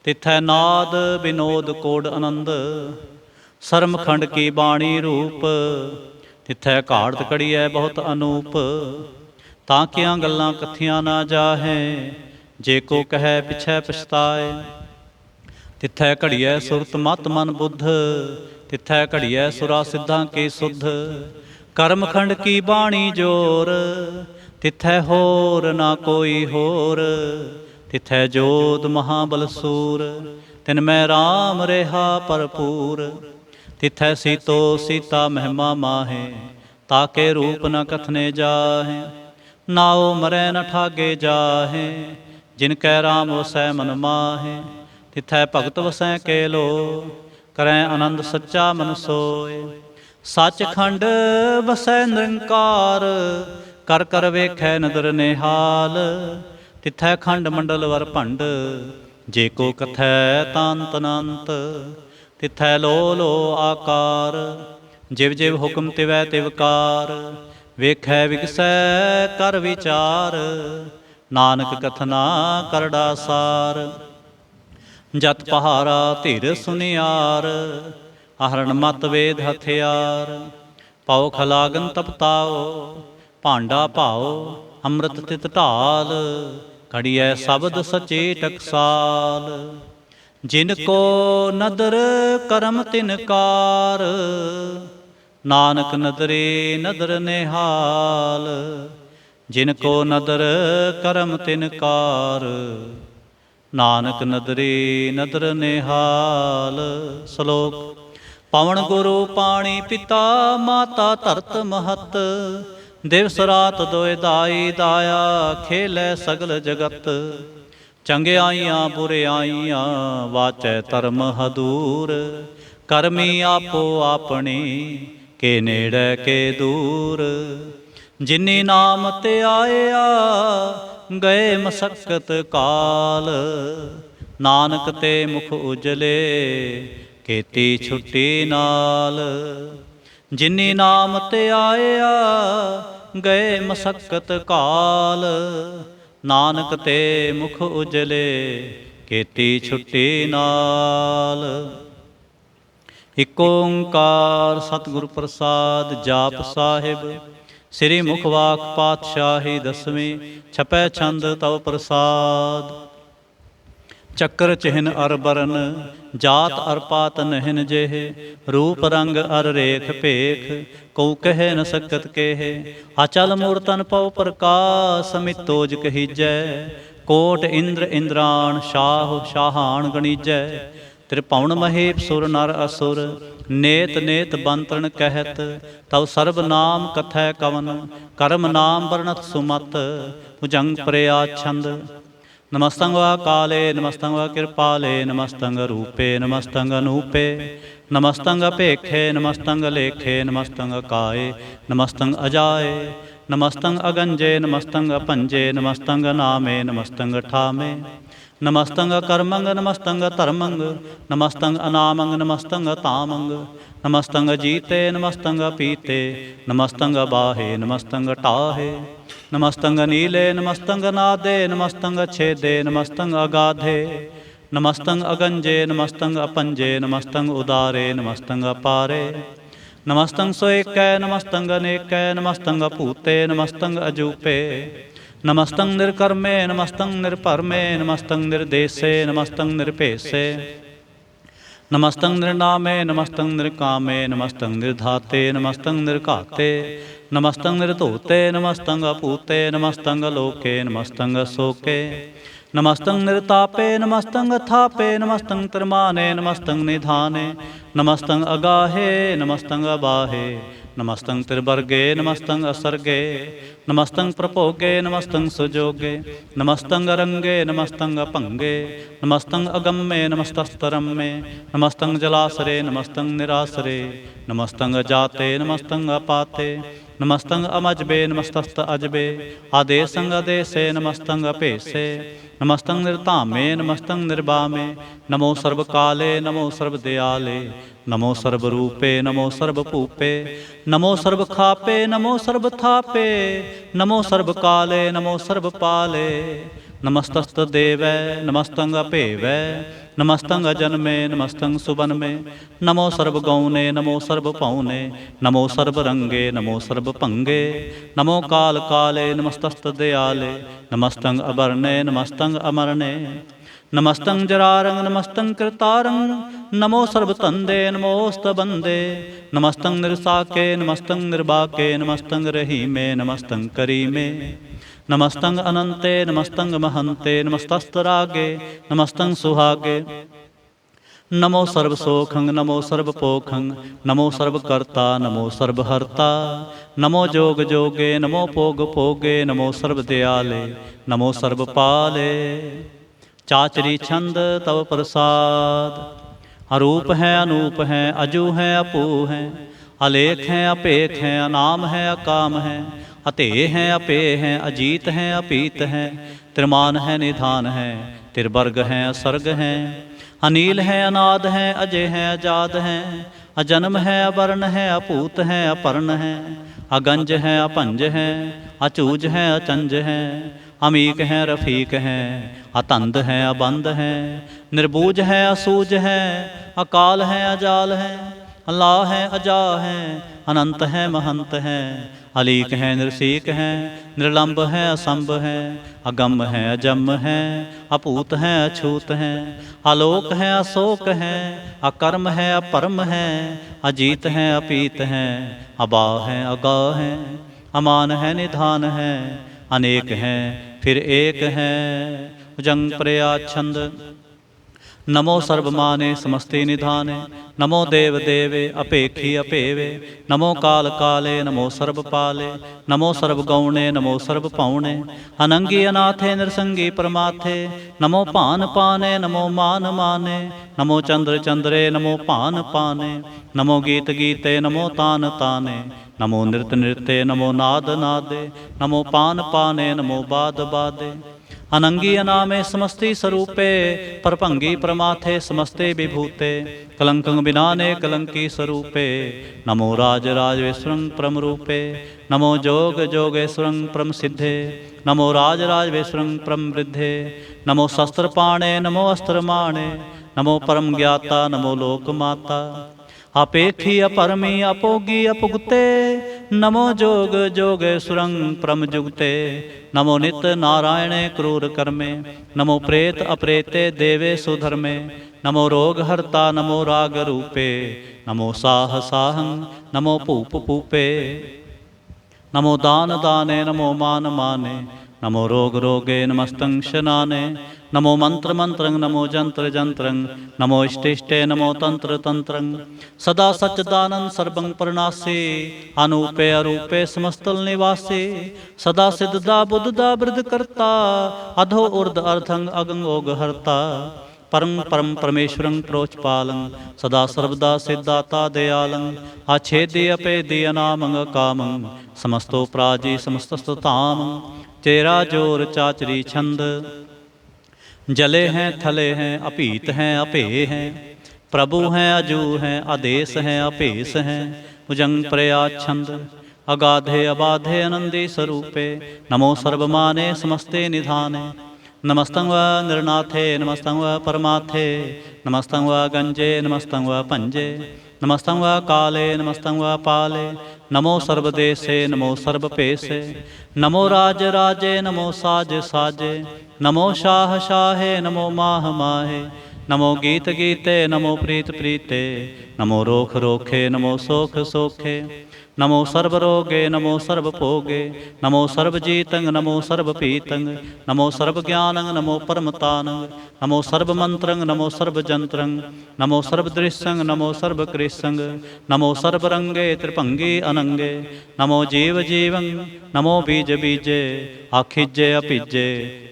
तिथै नाद विनोद कोड आनंद। सरम खंड की बाणी रूप, तिथै घाड़त कड़ियै बहुत अनूप। ताकियां गल्लां कथियां ना जाहै, जे को कहे पिछै पछताए। तिथै घड़ियै सुरत मत मन बुद्ध, तिथै घड़ियै सुरा सिद्धां की सुध। कर्मखंड की बाणी जोर, तिथै होर ना कोई होर। तिथै जोध महाबल सूर, तिन मैं राम रेहा भरपूर। तिथै सीतो सीता महिमा माहे, ताके रूप न कथने जाहे। नाओ मरै न ठागे जाहे, जिनकै राम वसै मन माहे। तिथै भगत वसै केलो, करै आनंद सच्चा मन सोए। सचखंड बसै निरंकार, कर कर वेखै नदर निहाल। तिथै खंड मंडल वर भंड, जे को कथै तांत अनंत। तिथै लो लो आकार, जिव जिव हुक्म तिवै तिवकार। वेखै विगसै कर विचार, नानक कथना करड़ा सार। जत पहारा धीर सुनियार, आहरण मत वेद हथियार। पाओ खलागन तपताओ, भांडा भाओ अमृत तित ढाल। घड़ियै शब्द सचे टकसाल, जिनको नदर करम तिनकार। नानक नदरे नदर निहाल, जिनको नदर करम तिनकार। नानक नदरे नदर निहाल। श्लोक। पवन गुरु पाणी पिता, माता धरत महत। दिवस रात दोए दाई दाया, खेलै सगल जगत। चंगियाइयां बुरियाइयां, वाचै धर्म हदूर। करमी आपो आपनी, के नेड़े के दूर। जिनी नाम ते आया, गए मसक्कत काल। नानक ते मुख उजले, केती छुट्टी नाल। जिनी नाम ते आया, गए मसक्कत काल। नानक ते मुख उजले, केती छुट्टी नाल। इक ओंकार सतगुर प्रसाद। जाप साहिब। श्री मुखवाक पातशाही दसवीं, छपै छंद तव प्रसाद। चक्र चिन्ह अर बरन, जात अर पात नहिन जेह। रूप रंग अर रेख भेख, कऊ कह न सकत केह। अचल मूर्तन पव प्रकाश, मितोज कहीजै। कोट इंद्र इंद्राण, शाह शाहान गणीजै। त्रिभुवन महेप सुर नर असुर, नेत नेत बंतरण कहत। तव सर्ब नाम कथै कवन, करम नाम वर्णत सुमत। भुजंग प्रया छंद। नमस्तंग वा काले, नमस्तंग वा कृपाले। नमस्तंग रूपे, नमस्तंग अनूपे। नमस्तंग भेखे, नमस्तंग लेखे। नमस्तंग काये, नमस्तंग अजाए। नमस्तंग अगंजे, नमस्तंग अपंजे। नमस्तंग नामे, नमस्तंग ठामे। नमस्तंग कर्मंग, नमस्तंग धर्मंग। नमस्तंग अनामंग, नमस्तंग तामंग। नमस्तंग जीते, नमस्तंग पीते। नमस्तंग बाहे, नमस्तंग टाहे। नमस्तंग नीले, नमस्तंग नादे। नमस्तंग छेदे, नमस्तंग अगाधे। नमस्तंग अगंजे, नमस्तंग अपंजे। नमस्तंग उदारे, नमस्तंग अपारे। नमस्तंग सोएकै, नमस्तंग अनेकै। नमस्तंग भूते, नमस्तंग अजूपे। नमस्तंग निर्कर्मे, नमस्तंग निर्भरमे। नमस्तंग निर्देशे, नमस्तंग निर्भेशे। नमस्तंग निर्नामे, नमस्तंग निर्कामे। नमस्तंग निर्धाते, नमस्तंग निर्घाते। नमस्तंग निर्धूते, नमस्तंग अपूते। नमस्तंग लोके, नमस्तंग शोके। नमस्तंग निर्तापे, नमस्तंग थापे। नमस्तंग त्रिमाने, नमस्तंग निधाने। नमस्तंग अगाहे, नमस्तंग अबाहे। नमस्तंग त्रिवर्गे, नमस्तंग असर्गे। नमस्तंग प्रभोगे, नमस्तंग सुजोगे। नमस्तंग रंगे, नमस्तंग भंगे। नमस्तंग अगम्मे, नमस्तस्तरम्मे। नमस्तंग जलासरे, नमस्तंग निरासरे। नमस्तंग जाते, नमस्तंग अपाते। नमस्तंग अमजबे नमस्तस्त अजबे आदेशंग अदेशे नमस्तंग अपेसे नमस्तंग निर्धामे नमस्तंग निर्वामे नमो सर्वकाले नमो सर्वदयाले नमो सर्वरूपे नमो सर्वभूपे नमो सर्वखापे नमो सर्वथापे नमो सर्वकाले नमो सर्वपाले नमस्तस्त देवै नमस्तंग अपेवै नमस्तंग अजन्मे नमस्तंग सुबन्मे नमो सर्वगौने नमो सर्वपौने नमो सर्वरंगे नमो सर्वभंगे नमो काल काले नमस्तस्त दयाले नमस्तंग अवर्णे नमस्तंग अमरणे नमस्तंग जरारंग नमस्तंग कृतारंग नमो सर्वतंदे नमोस्तबंदे नमस्तंग निर्साके नमस्तंग निर्बाके नमस्तंग रहीमे नमस्तंग करीमे नमस्तंग अनंते नमस्तंग महंते नमस्तस्तरागे नमस्तंग सुहागे नमो सर्वसोखंग नमो सर्वपोखंग नमो सर्वकर्ता नमो सर्वहर्ता नमो जोग जोगे नमो भोग भोगे नमो सर्वदयाले नमो सर्वपाले चाचरी छंद तव प्रसाद अरूप है अनूप है अजू है अपू है अलेख है अपेख है अनाम है अकाम है अते हैं अपे हैं अजीत हैं अपीत हैं त्रिमान है निधान है तिरवर्ग हैं असर्ग हैं अनील हैं अनाद हैं अजय हैं अजाद हैं अजन्म है अवर्ण है अपूत हैं अपर्ण हैं अगंज हैं अपंज हैं अचूज हैं अचंज हैं अमीक हैं रफीक हैं अतंद हैं अबंद हैं निर्बूज हैं असूज हैं अकाल हैं अजाल हैं अल्लाह हैं अजा हैं अनंत हैं महंत हैं अलीक हैं निर्सीक हैं निर्लंब हैं असंभ हैं अगम हैं अजम हैं अपूत हैं अछूत हैं आलोक हैं अशोक हैं अकर्म हैं अपरम हैं अजीत हैं अपीत हैं अबा हैं अगा हैं अमान हैं निधान हैं अनेक हैं फिर एक हैं जंग प्रयाच्छंद नमो सर्वमाने समस्ते निधाने नमो देव देवे अपेक्षी अपेवे नमो काल काले नमो सर्वपाले नमो सर्वगौणे नमो सर्वपौणे अनंगी अनाथे नृसंगी परमाथे नमो पान पाने नमो मान माने नमो चंद्र चंद्रे नमो पान पाने नमो गीत गीते नमो तान ताने नमो नृत नृत्य नमो नाद नादे नमो पान पाने नमो बाद बादे अनंगी अनामे समस्ती स्वरूपे परभंगी परमाथे समस्ते विभूते कलंकं विनाने कलंकी स्वरूपे नमो राज राजेश्वरं परम रूपे नमो जोग जोगेश्वरं परम सिद्धे नमो राज राजेश्वरं परम वृद्धे नमो शस्त्रपाणे नमो अस्त्रमाणे नमो परम ज्ञाता नमो लोकमाता अपेक्षी अपरमी अपोगी अपुगते नमो जोग जोगेश्वरं परम जुगते नमो नित्य नारायणे क्रूर कर्मे नमो प्रेत अप्रेते देवे सुधर्मे नमो रोग हर्ता नमो राग रूपे नमो साह साहं नमो पूप पूपे नमो दान दाने नमो मान माने नमो रोग रोगे नमस्तं शनाने नमो मंत्र मंत्रं नमो जंत्र जंत्रं नमो इष्टिष्टे नमो तंत्र तंत्रं सदा सच्चिदानंद सर्वं परनासी अनूपे अरूपे समस्तल निवासी सदा सिद्धदा बुद्धदा वृद्ध करता अधो ऊर्ध अर्धं अगंगोग हरता परम परम परमेश्वरं प्रोचपालं सदा सर्वदा सिद्धाता दयालं आच्छेदी अपेदी अनामं कामं समस्तो प्राजी समस्तस्ताम तेरा जोर चाचरी छंद जले हैं थले हैं अपीत हैं अपे हैं प्रभु हैं अजू हैं आदेश हैं अपेस हैं भुजंग प्रयाच्छंद अगाधे अबाधे आनंदी स्वरूपे नमो सर्वमाने समस्ते निधाने नमस्तं व निर्नाथे नमस्तं व परमाथे नमस्तं व गंजे नमस्तं व पंजे नमस्तं व काले नमस्तं व पाले नमो सर्वदेशे नमो सर्वपेशे नमो राज राजे नमो साज साजे नमो शाह शाहे नमो माह माहे नमो गीत गीते नमो प्रीत प्रीते नमो रोख रोखे नमो सोख सोखे नमो सर्वरोगे नमो सर्वभोगे नमो सर्वजीतंग नमो सर्वपीतंग नमो सर्वज्ञानंग नमो परमतानंग नमो सर्वमंत्रंग नमो सर्वजंत्रंग नमो सर्वदृश्यंग नमो सर्वकृष्यंग नमो सर्वरंगे त्रिभंगी अनंगे नमो जीव जीवं नमो बीज बीजे आखिजे अपिजे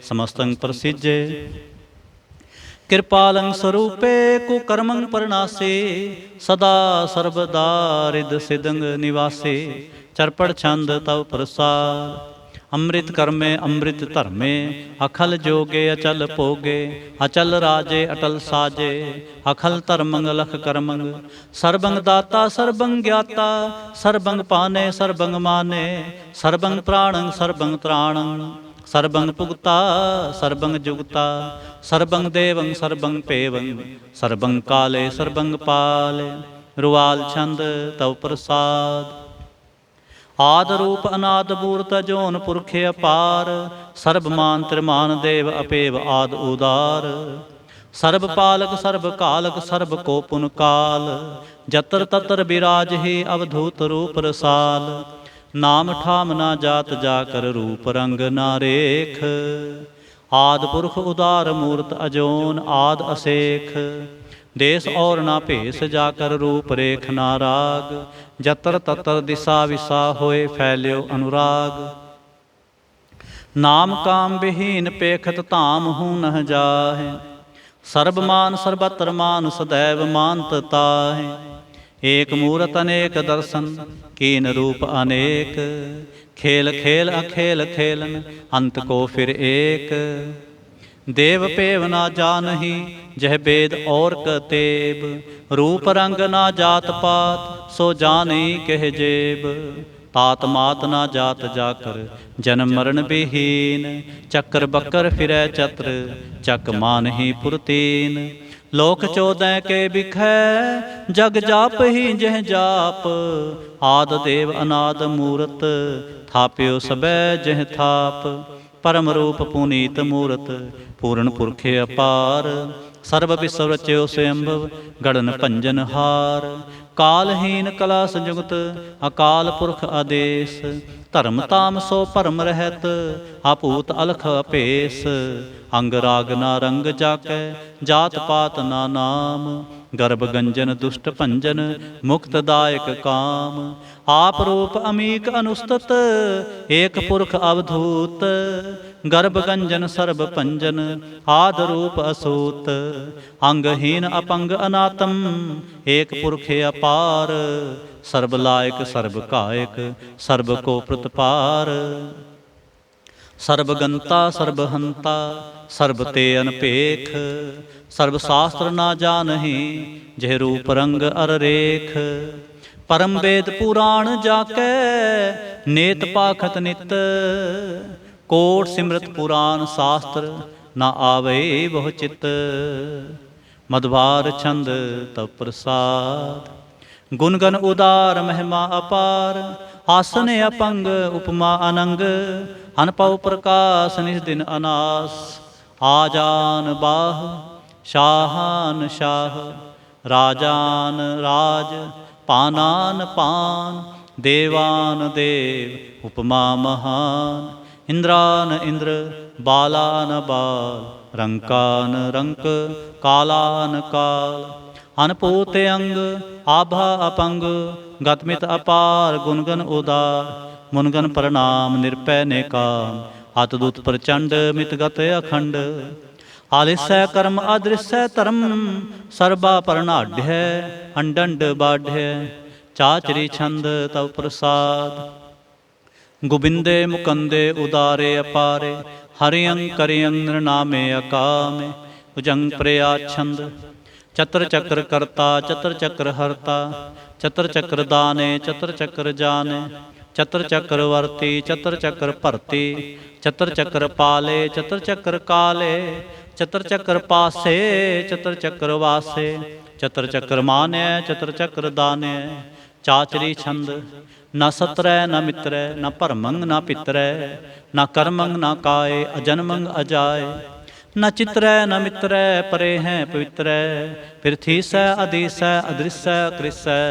समस्तंग प्रसिजे कृपालं स्वरूपे कुकर्मं परनासे सदा सर्वदा रिद सिदंग निवासे चरपड़ छंद तव प्रसाद। अमृत कर्मे अमृत धर्मे, अखल जोगे अचल भोगे, अचल राजे अटल साजे, अखल धर्मंग लख कर्मंग। सर्वंग दाता सर्वंग ज्ञाता, सर्वंग पाने सर्वंग माने, सर्वंग प्राणंग सर्वंग त्राणंग, सर्वंग पुगता सर्वंग जुगता, सर्वंग देवंग सर्वंग पेवंग, सर्वंग काले सर्वंग पाले। रुवाल छंद तव प्रसाद। आद रूप अनाद मूरत जोन पुरखे अपार, सर्ब मान त्रिमान देव अपेव आद उदार। सर्ब पालक सर्ब कालक सर्ब को पुन काल, जतर ततर विराज ही अवधूत रूप रसाल। नाम ठाम ना जात जाकर रूप रंग ना रेख, आद पुरख उदार मूर्त अजोन आद असेख। देश और ना भेस जाकर रूप रेख ना राग, जतर ततर दिशा विसा होए फैल्यो अनुराग। नाम काम विहीन पेखत धाम हूँ नह जाहे, सर्वमान सर्वत्र मान सदैव मानत ताहे। एक मूरत अनेक दर्शन कीन रूप अनेक, खेल खेल अखेल खेलन अंत को फिर एक। देव पेव ना जानही जह वेद और कतेब, रूप रंग ना जात पात सो जानी कह जेब। तात मात ना जात जाकर जन्म मरण विहीन, चक्र बक्कर फिरै चत्र चक मान ही पुरतीन। लोक 14 के बिखै जग जाप ही जह जाप, आद देव अनाद मूरत थाप्यो सबै जह थाप। परम रूप पुनीत मूरत पूर्ण पुरखे अपार, सर्व विश्व रच्यो स्वयंभव गणन भंजन हार। कालहीन कला संयुक्त अकाल पुरख आदेश, धर्म ताम सो भरम रहत आपूत अलख अपेस। अंग राग ना रंग जाकै जात पात ना नाम, गर्भ गंजन दुष्ट भंजन मुक्तदायक काम। आप रूप अमीक अनुस्तत एक पुरख अवधूत, गर्भ गंजन सर्ब पंजन आद रूप असूत। अंगहीन अपंग अनातम एक पुरखे अपार, सर्ब लायक सर्ब कायक सर्ब को प्रतपार। सर्वगंता सर्वहंता सर्ब ते अनपेख, सर्व शास्त्र ना जानही जह रूप रंग अर रेख। परम वेद पुराण जाकै नेत पाखत नित, कोट सिमरत पुराण शास्त्र ना आवे बहु चित। मधवार छंद तव प्रसाद। गुणगन उदार महिमा अपार, आसन अपंग उपमा अनंग। अनपव प्रकाश निज दिन अनास, आजान बाह शाहान शाह। राजान राज पानान पान, देवान देव उपमा महान। इंद्रान इंद्र बालान बाल, रंकान रंक कालान काल। अनपूत अंग आभा अपंग, गतमित अपार गुणगन उदार। मुनगन प्रणाम निरपै नेकाम, अतदूत प्रचंड मितगत अखंड। आलिसै कर्म अदृश्य धर्म, सर्बा परनाढ़ अंडंड बाढ़। चाचरी छंद तव प्रसाद। गोबिंदे मुकंदे उदारे अपारे, हरियं करियं नृनामे अकामे। भुजंग प्रया छंद। चतर चक्र करता चतर चक्र हरता, चतर चक्र दाने चतर चक्र जाने। चतर चक्र वर्ती चतर चक्र भरती, चतर चक्र पाले चतर चक्र काले। चतर चक्र पासे चतर चक्र वासे, चतर चक्र मान्य चतर चक्र दान्य। चाचरी छंद। न सतरै न मित्रै न भरमंग न पितरै, न कर्मंग न काय अजन्मंग अजाय। न चित्रै न मित्रै परे हैं पवित्रै, पृथ्वी सै अधीसै अदृश्य कृसै।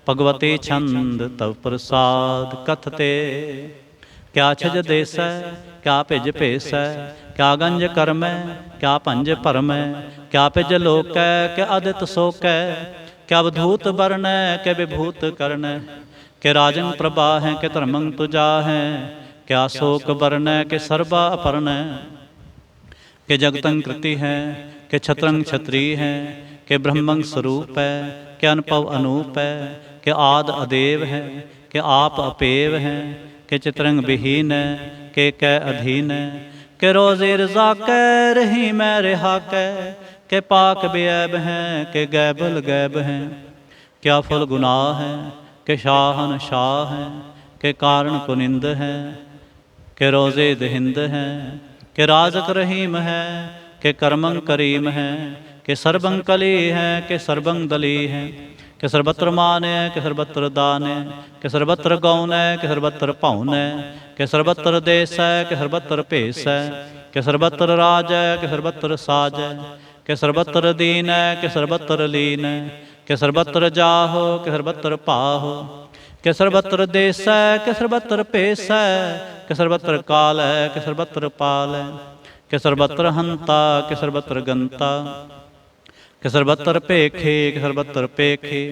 भगवती छंद तव प्रसाद कथते। क्या छज देसै क्या भिज भेसै, क्या गंज करमै क्या पंज भरमै। क्या पिज लोकै क्या आदित सोकै, क्या अवधूत वर्णै क्या विभूत करणै। के राजन प्रभा है के धर्मंग तुजा है, क्या शोक वर्ण के सर्वा अपर्ण। के जगतंग कृति है के छत्रंग छत्री है, के ब्रह्मंग स्वरूप है के अनपव अनूप है। के आद अदेव है कि आप अपेव हैं, कि चित्रंग विहीन के कै अधीन के रोज़े रज़ा कै रही मैं रिहा कै के पाक बेऐब हैं के गैबल गैब हैं। क्या फल गुनाह है के शाहन शाह हैं के कारण कुनिंद हैं के रोज़े दहिंद हैं के राजक रहीम है के कर्मं करीम है के सर्वं कली है के सर्वं दली है कि सर्वत्र मान है कि सर्वत्र दान है कि सर्वत्र गौन है कि सर्वत्र पाउन है कि सर्वत्र देश है कि सर्वत्र भेस है कि सर्वत्र राज है कि सर्वत्र साज है कि सर्वत्र दीन है कि सर्वत्र लीन है कि सर्वत्र जाहो कि सर्वत्र पाहो कि सर्वत्र देश है कि सर्वत्र भेस है कि सर्वत्र काल है कि सर्वत्र पाल है कि सर्वत्र हंता कि सर्वत्र गंता कि सर्वत्र पेखे कि सर्वत्र पेखे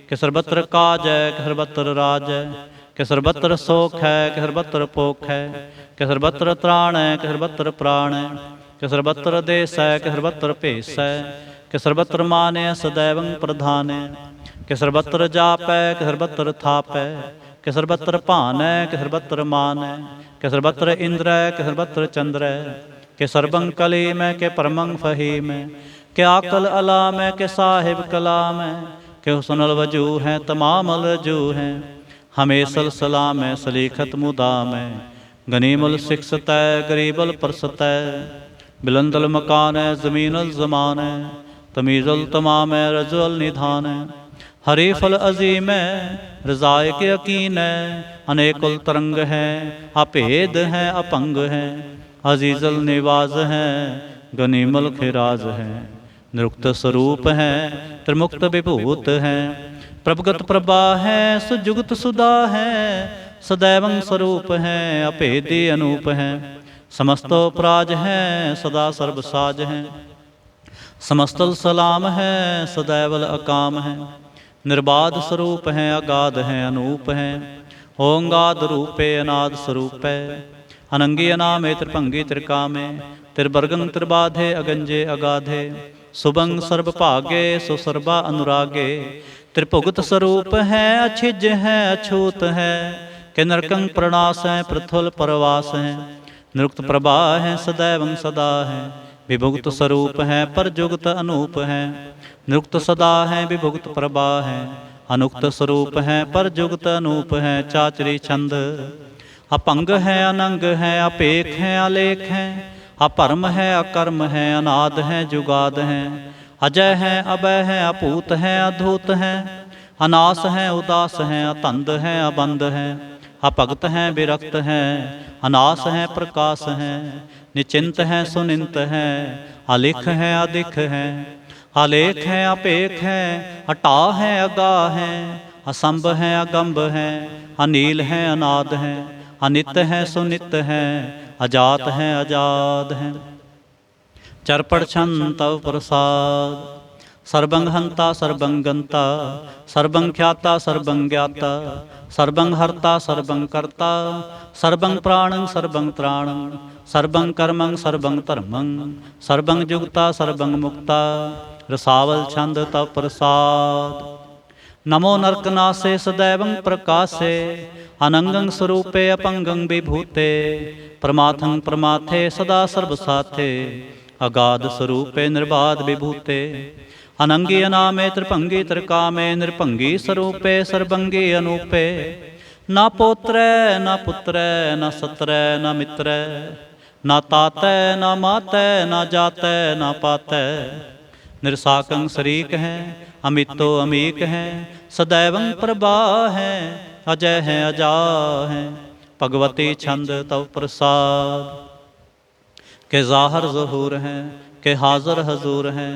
कि सर्वत्र काज है कि सर्वत्र राज है कि सर्वत्र सोख है कि सर्वत्र पोख है कि सर्वत्र त्राण है कि सर्वत्र प्राण है कि सर्वत्र देश है कि सर्वत्र भेस है कि सर्वत्र मान है सदैवं प्रधान है कि सर्वत्र जाप है कि सर्वत्र थाप है कि सर्वत्र भान है कि सर्वत्र मान है कि सर्वत्र इंद्र है कि सर्वत्र चंद्र है कि सर्वं कलीम है कि परमं फहीम है कि आकल अलाम है कि साहिब कलाम है कि हुस्नुल वजूह है तमाम अलजूह है हमेशल सलाम है सलीखत मुदाम है गनीमुल सिक्सत है गरीबल परसत है बिलंदल मकान है ज़मीनुल ज़मान है तमीज़ुल तमाम है रजुल निधान है हरीफल अजीम है रज़ाए के यकीन है अनेकुल तरंग है अभेद है अपंग है अजीज़ुल निवाज है गनीमुल खिराज है निरुक्त स्वरूप है त्रिमुक्त विभूत है प्रभगत प्रभा है सुजुगत सुधा है सदैवं स्वरूप है अभेदी अनूप है समस्तोपराज है सदा सर्वसाज है समस्तल सलाम है सदैवल अकाम है निर्बाध स्वरूप है अगाध है अनूप है ओंगाद रूपे अनाद स्वरूप है अनंगी अनामे त्रिभंगी त्रिकामे त्रिवर्गं त्रिबाधे अगंजे अगाधे सुबंग सर्वभागे सुसर्वा अनुरागे त्रिभुगत स्वरूप है अछिज है अछूत है कि नरकं प्रणास है पृथुल परवास है निरुक्त प्रभा है सदैवं सदा है विभुक्त स्वरूप है परजुगत अनूप है निरुक्त सदा है विभुक्त प्रभा है अनुक्त स्वरूप है परजुगत अनूप है चाचरी छंद अपंग है अनंग है अपेख है अलेख है अपरम है अकर्म है अनाद है जुगाद है अजय है अभय है अपूत है अधूत है अनास है उदास है अतंद है अबंद है अपगत है विरक्त है अनास है प्रकाश है निचिंत है सुनिंत है अलिख है अधिक है अलेख है अपेख है अटा है अगा है असंभ है अगंभ है अनील है अनाद है अनित है सुनित है अजात है अजाद है चरपड़ छन तव प्रसाद सर्वं हंता सर्वं गंता सर्वं ख्याता सर्वं ज्ञाता सर्वं हर्ता सर्वं कर्ता सर्वं प्राणं सर्वं त्राणं सर्वं कर्मं सर्वं धर्मं सर्वं जुगता सर्वं मुक्ता रसावल छंद तव प्रसाद नमो नरकनासे सदैवं प्रकाशे अनंगं स्वरूपे अपंगं विभूते परमाथं प्रमाथे सदा सर्वसाथे अगाध स्वरूपे निर्बाध विभूते अनंगी अनामे त्रिभंगी त्रिकामे निर्भंगी स्वरूपे सर्वंगी अनूपे न पोत्र न पुत्र न सत्र न मित्र न तात न मात न जात न पात निरसाकं शरीक है अमितो अमीक है सदैवं प्रभा है अजय है अजा है भगवती छंद तव प्रसाद के ज़ाहर ज़हूर हैं के हाज़र हजूर हैं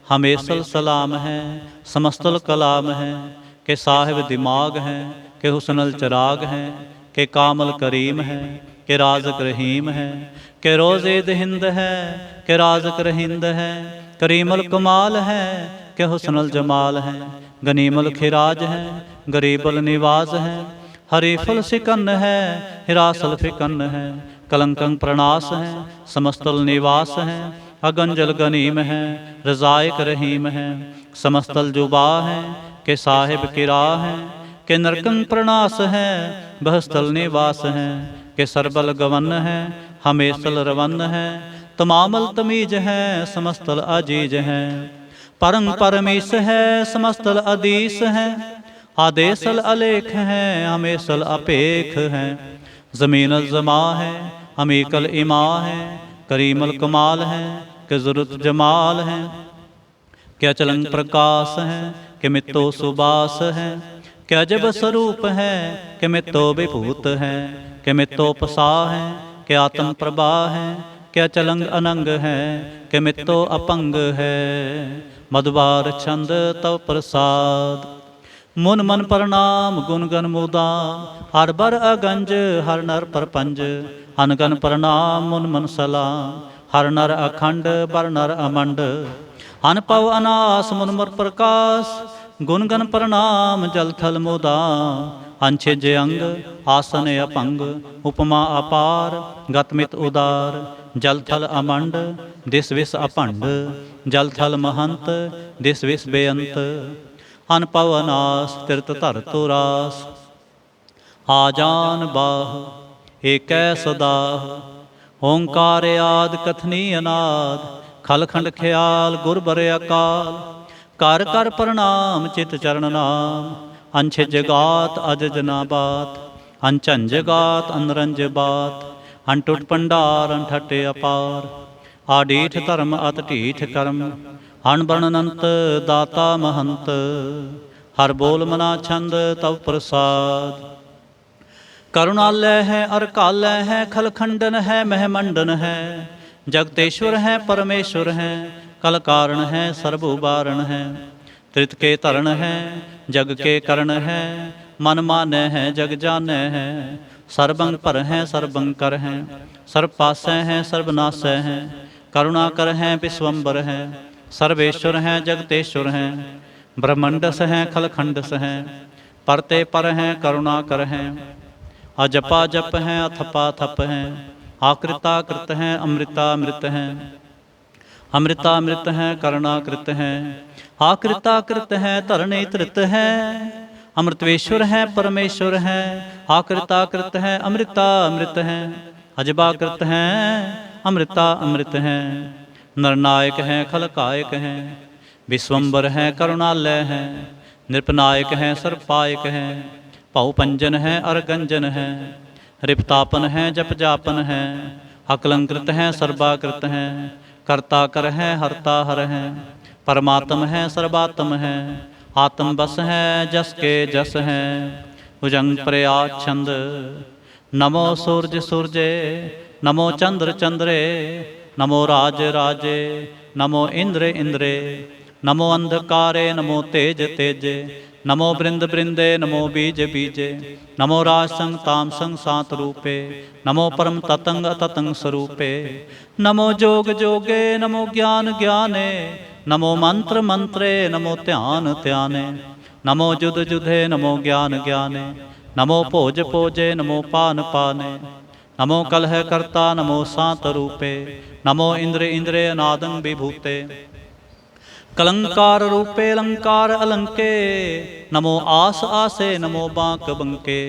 हमेशल सलाम है समस्तल कलाम है के साहिब दिमाग हैं के हुस्नल चराग हैं के कामल करीम है के राज़क रहीम है के रोज़े दहिंद है के राज़क रहिंद है करीमल कमाल है के हुस्नल जमाल है गनीमल खिराज है गरीबल निवाज है हरीफल सिकन है हिरासल फिकन है कलंकं प्रणास है समस्तल निवास है अगंजल गनीम है रज़ाइक रहीम है समस्तल जुबा है के साहिब किरा है के नरकं प्रणास है, बहस्थल निवास है, के सरबल गवन है, हमेशल रवन है, तमामल तमीज है, समस्तल अजीज है, परं परमेश है, समस्तल अदीस है, आदेशल अलेख है, हमेशल अपेख है, ज़मीनल ज़मा है, अमीकल इमा है, करीमल कमाल है, के ज़ुरुत जमाल है, क्या चलंग प्रकाश है, के मित्तो सुबास है, क्या जब स्वरूप है, के मित्तो विभूत है, के मित्तो पसा है, के आत्म प्रभा है, क्या चलंग अनंग है, के मित्तो अपंग है, मधुबार छंद तव प्रसाद। मुन मन प्रणाम गुण गण मुदाम, हर बर अगंज हर नर परपंज, अनगन प्रणाम मुन मन सलाम, हर नर अखंड बर नर अमंड, अनपव अनास मुन मुर प्रकाश, गुण गण प्रणाम जल थल मुदाम, अंछिज अंग आसन अपंग, उपमा अपार गतमित उदार, जल थल अमंड दिस विस अपंड, जल थल महंत दिस विस बेअंत, अनपव अनास तिरत धर तुरास, आजान बाह एकै सदाह, ओंकार आद कथनी अनाद, खलखंड ख्याल गुर बर अकाल, कर कर प्रणाम चित चरण नाम, अंछिज गात अजज ना बात, अनचंज गात अनरंज बात, अनटुट पंडार अनठटे अपार, आडीठ धर्म अत ढीठ कर्म, अनबरनंत दाता महंत, हर बोल मना छंद तव प्रसाद, करुणालय है अरकालय है, खलखंडन है महमंडन है, जगतेश्वर है परमेश्वर है, कल कारण है सर्व उबारण है, त्रित के तरण है जग के करण है, मन माने है जग जाने है, सर्वंग पर हैं सर्वंग कर हैं, सर्व पासै हैं सर्वनाशय हैं, करुणा कर हैं विश्वम्बर हैं, सर्वेश्वर हैं जगतेश्वर हैं, ब्रह्मंडस हैं खलखंडस हैं, परते पर हैं करुणा कर हैं, अजपा जप हैं अथपा थप हैं, आकृता कृत हैं अमृता अमृत हैं, अमृतामृत हैं करुणाकृत हैं, आकृताकृत हैं धरणी तृत हैं, अमृतवेश्वर हैं परमेश्वर हैं, आकृताकृत हैं अमृता अमृत हैं, अजबाकृत हैं अमृता अमृत हैं, नरनायक हैं खलकायक हैं, विश्वम्बर हैं करुणालय हैं, नृपनायक हैं सर्वपायक हैं, पहुपंजन हैं अरगंजन हैं, रिपतापन हैं जप जापन हैं, अकलंकृत हैं सर्वाकृत हैं, करता कर हैं हरता हर हैं, परमात्म हैं सर्वात्म हैं, आत्म बस हैं जस के जस हैं, भुजंग प्रयाच्छंद, नमो सूर्य सूर्ये, नमो चंद्र चंद्रे, नमो राज राजे, नमो इंद्र इंद्रे, नमो अंधकारे नमो तेज तेजे, नमो बृंद बृंदे नमो बीज बीजे, नमो राज संग ताम संग सात रूपे, नमो परम ततंग अततंग स्वरूपे, नमो जोग जोगे नमो ज्ञान ज्ञाने, नमो मंत्र मंत्रे नमो ध्यान ध्याने, नमो जुद जुधे नमो ज्ञान ज्ञाने, नमो भोज भोजे नमो पान पाने, नमो कलह कर्ता नमो सात रूपे, नमो इंद्र इंद्रे अनादं विभूते, कलंकार रूपे अलंकार अलंके, नमो आस आसे नमो बांक बंके,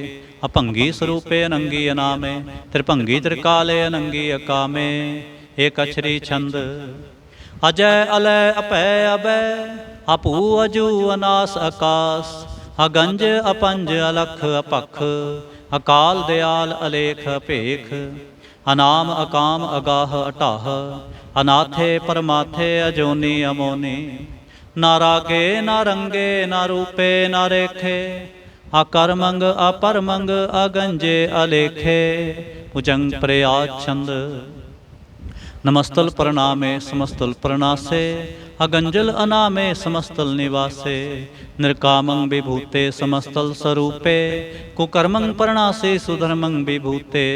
अपंगी स्वरूपे अनंगी अनामे, त्रिभंगी त्रिकाले अनंगी अकामे, एक अक्षरी छंद, अजय अलय अपय अभय, अपू अजू अनास आकाश, अगंज अपंज अलख अपख, अकाल दयाल अलेख अपेख, अनाम अकाम अगाह अटाह, अनाथे परमाथे अजोनी अमोनी, ना रागे ना रंगे ना रूपे ना रेखे, अकर्मंग अपरमंग अगंजे अलेखे, भुजंग प्रयाच्छंद, नमस्तल प्रणामे समस्तल प्रणासे, अगंजल अनामे समस्तल निवासे, निर्कामं विभूते समस्तल स्वरूपे, कुकर्मं प्रणासे सुधर्मं विभूते,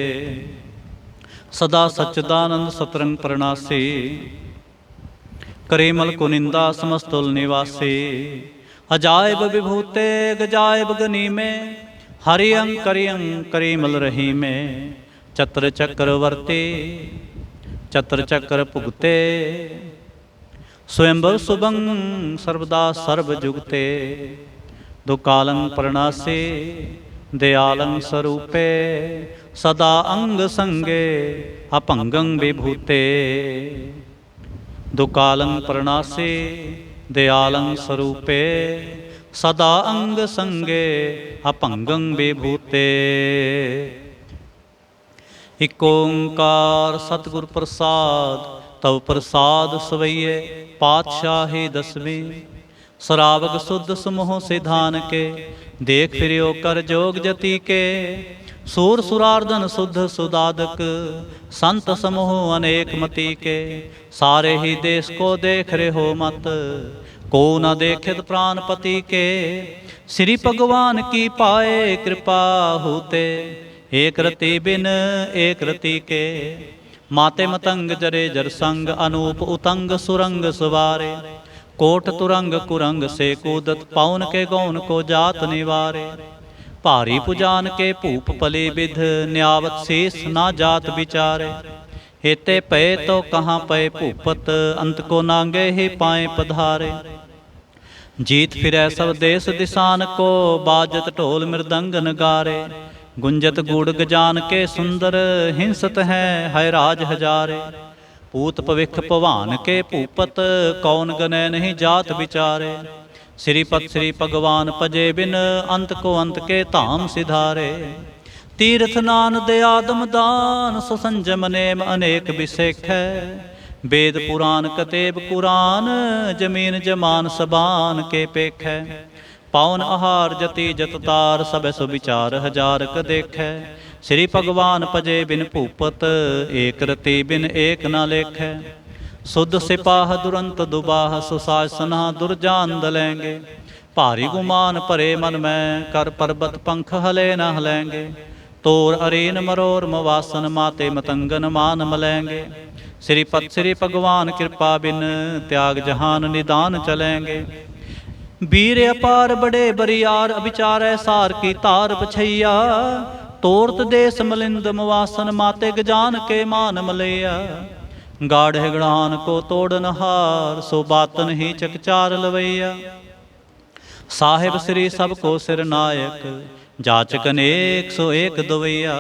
सदा सच्चिदानंद सतरंग प्रणासी, करेमल कुनिंदा समस्तुल निवासी, अजायब विभूते गजायब गनी में, हरियं करियं करीमल रही में, चत्र चक्रवर्ती चत्र चक्र भुगते, स्वयंभर सुभं सर्वदा सर्व जुगते, दुकालं प्रणासे दयालं स्वरूपे सदा अंग संगे अपंगं विभूते। दुकालं प्रणासे दयालं स्वरूपे सदा अंग संगे अपंगं विभूते। इक ओंकार सतगुर प्रसाद तव प्रसाद सवैये पातशाही दसवीं। सरावक शुद्ध समूह सिधान के देख फिरियो कर जोग जति के। सूर सुरार्दन शुद्ध सुदादक संत समूह अनेक मति के। सारे ही देश को देख रहे हो मत को न देखित प्राणपति के। श्री भगवान की पाए कृपा होते एक रति बिन एक रति के। माते मतंग जरे जर संग अनूप उतंग सुरंग सवारे। कोट तुरंग कुरंग से कूदत पाउन के गौन को जात निवारे। भारी पुजान के भूप पले विध न्यावत शेष ना जात विचारे। हेते पए तो कहाँ पए भूपत अंत को नांगे ही पाए पधारे। जीत फिरै सब देश दिशान को बाजत ढोल मृदंग नगारे। गुंजत गुड़ गजान के सुंदर हिंसत हैं है राज हजारे। पूत पविख भवान के भूपत कौन गने नहीं जात विचारे। श्रीपत श्री भगवान पजे बिन अंत को अंत के धाम सिधारे। तीर्थ नान दयादम दान सुसंजम नेम अनेक विशेख है। वेद पुराण कतेब कुरान जमीन जमान सबान के पेख है। पावन आहार जति जततार सब सुविचार हजार क देख। श्री भगवान पजे बिन भूपत एक रति बिन एक न लेखै। शुद्ध सिपाह दुरंत दुबाह सुशासना दुर्जान दलेंगे। भारी गुमान भरे मन में कर पर्वत पंख हले न हलेंगे। तोर अरीन मरोर मवासन माते मतंगन मान मलेंगे। श्रीपत श्री भगवान कृपा बिन त्याग जहान निदान चलेंगे। वीर अपार बड़े बरियार अभिचार सार की तार पछैया। तोरत देश मलिंद मवासन माते गजान के मान मलैया। गाढ़ गढ़ान को तोड़न हार सो बातन ही चकचार लवैया। साहिब श्री सबको सिर नायक जाचक अनेक सो एक दवैया।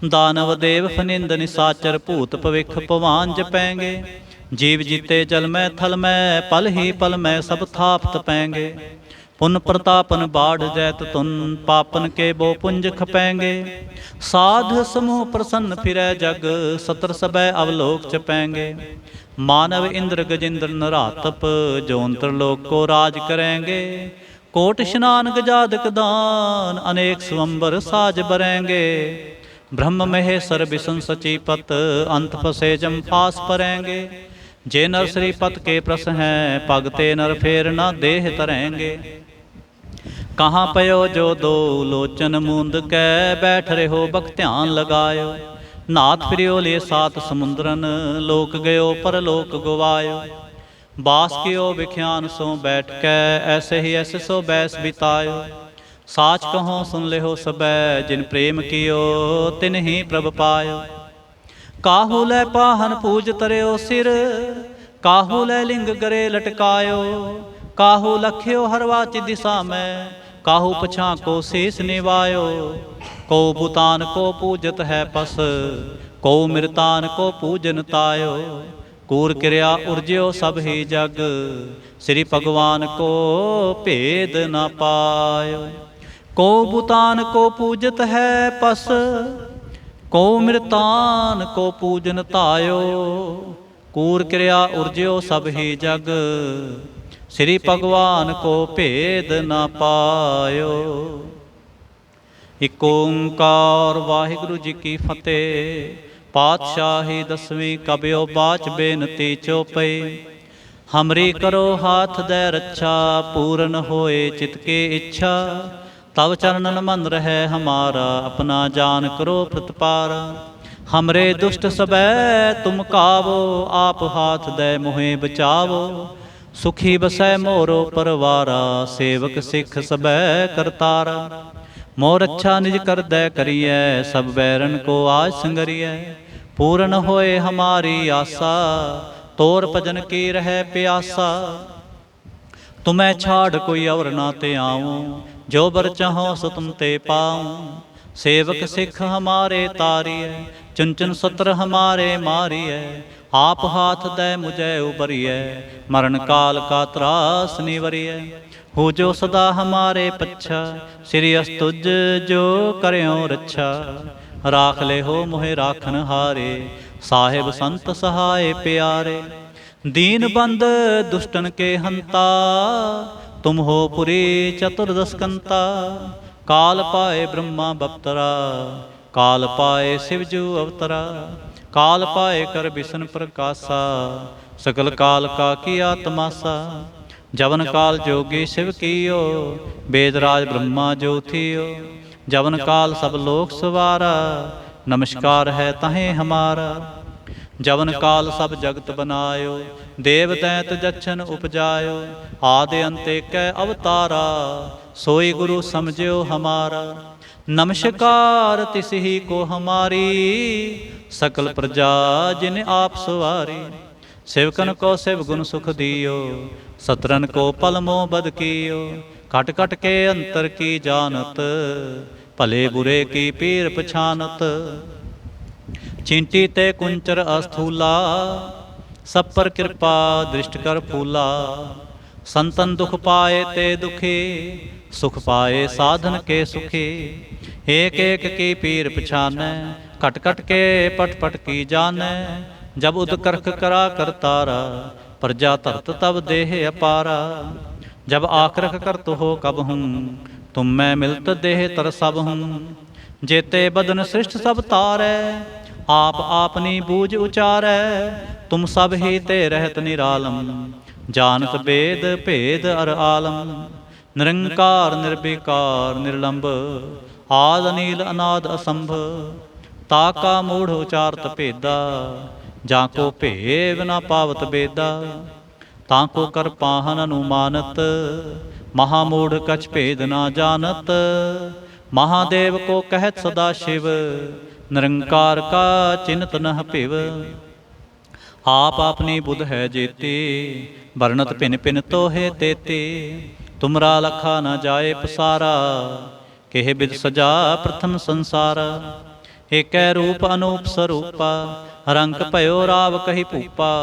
दानव देव फनिंद निसाचर भूत पविख पवान जपैंगे। जीव जीते जल में थल में पल ही पल में सब थाप तपैंगे। पुन प्रतापन बाढ़ जैत तुन पापन के बो पुंज खपैंगे। साध समूह प्रसन्न फिरै जग सतर सबै अवलोक चपैंगे। मानव इंद्र गजेंद्र नरातप जोंत्र लोक को राज करेंगे। कोट स्नान गजादक दान अनेक स्वंबर साज बरेंगे। ब्रह्म महेश्वर विष्णु सचीपत अंत फसे जम फास परेंगे। जे नर श्रीपत के प्रस हैं भगते नर फेर न देह तरेंगे। कहाँ पयो जो दो लोचन मूंद कै बैठ रहे हो बख ध्यान लगायो। नाथ फिरियो ले सात समुद्रन लोक गयो परलोक गवायो। बास कियो विख्यान सो बैठ कै ऐसे ही ऐसे सो बैस बितायो। साच कहो सुन ले हो सबै जिन प्रेम कियो तिन ही प्रभ पायो। काहू लै पाहन पूज तरियो सिर काहू लै लिंग गरे लटकायो। काहू लख्यो हरवाच दिशा में काहू पछा को शीस निवायो। को भूतान को पूजत है पस को मृतान को पूजन तायो। कूर क्रिया उर्ज्यो सब ही जग श्री भगवान को भेद न पायो। को भूतान को पूजत है पस को मृतान को पूजन तायो। कूर क्रिया उर्ज्यो सब ही जग श्री भगवान को भेद न पायो। इक ओंकार वाहिगुरु जी की फतेह। पातशाही दसवीं कबियो बाच बेनती चौपई। हमरी करो हाथ दे रक्षा पूर्ण होए चित की इच्छा। तव चरणन मन रहे हमारा अपना जान करो प्रतिपारा। हमरे दुष्ट सबै तुम कावो आप हाथ दे मोहे बचावो। सुखी बसै मोरो परवारा सेवक सिख सबै करतारा। मोर अच्छा निज कर दै करिए सब बैरन को आज संगरिए। पूर्ण होए हमारी आशा तोर भजन की रह प्यासा। तुम्हें छाड़ कोई और ना ते आऊँ, जो बर चाहो सो तुम ते पाऊँ। सेवक सिख हमारे तारिय, चुन चुन सत्र हमारे मारिय। आप हाथ दे मुझे उबरिय, मरण काल का त्रास निवरिय। हो जो सदा हमारे पच्छा, श्री अस्तुज जो करयो रच्छा। राख ले हो मोहे राखन हारे, साहिब संत सहाय प्यारे। दीन बंद दुष्टन के हंता, तुम हो पुरी चतुर्दश कंता। काल पाए ब्रह्मा बप्तरा, काल पाए शिवजू अवतरा। काल पाए कर बिसन प्रकाशा, सकल काल का किया तमाशा। जवन काल जोगी शिव कियो, वेदराज ब्रह्मा जो थियो। जवन काल सब लोक सवारा, नमस्कार है तहें हमारा। जवन काल सब जगत बनायो, देव दैत जच्छन उपजायो। आदि अंत कै अवतारा, सोई गुरु समझियो हमारा। नमस्कार तिस ही को हमारी, सकल प्रजा जिन आप सवारी। सेवकन को शिव गुण सुख दियो, सतरन को पल मोह बद कियो। कट कट के अंतर की जानत, भले बुरे की पीर पछानत। चींटी ते कुंचर अस्थूला, सब पर कृपा दृष्ट कर फूला। संतन दुख पाए ते दुखी, सुख पाए साधन के सुखी। एक एक की पीर पछानै, कट कट के पट पट की जानै। जब उद करख करा कर तारा, प्रजा धरत तब देह अपारा। जब आखरख करत हो कब हूँ, तुम मैं मिलत देह तर सब हूँ। जेते बदन सृष्ट सब तारै, आप आपनी बूझ उचारै। तुम सब ही ते रहत निरालम, जानत वेद भेद अर आलम। निरंकार निर्विकार निर्लंब, आद अनील अनाद असंभ। ताका मूढ़ उचारत भेदा, जाको भेव न पावत बेदा। ताको कर पाहन अनुमानत, महामूढ़ कछ भेद न जानत। महादेव को कहत सदा शिव, निरंकार का चिन्हत नह पिव। आप अपनी बुध है जेते, वर्णत भिन भिन तोहे तेते। तुमरा लखा न जाए पसारा, केह बिद सजा प्रथम संसारा। एकै रूप अनूप स्वरूपा, रंग भयो राव कही भूपा।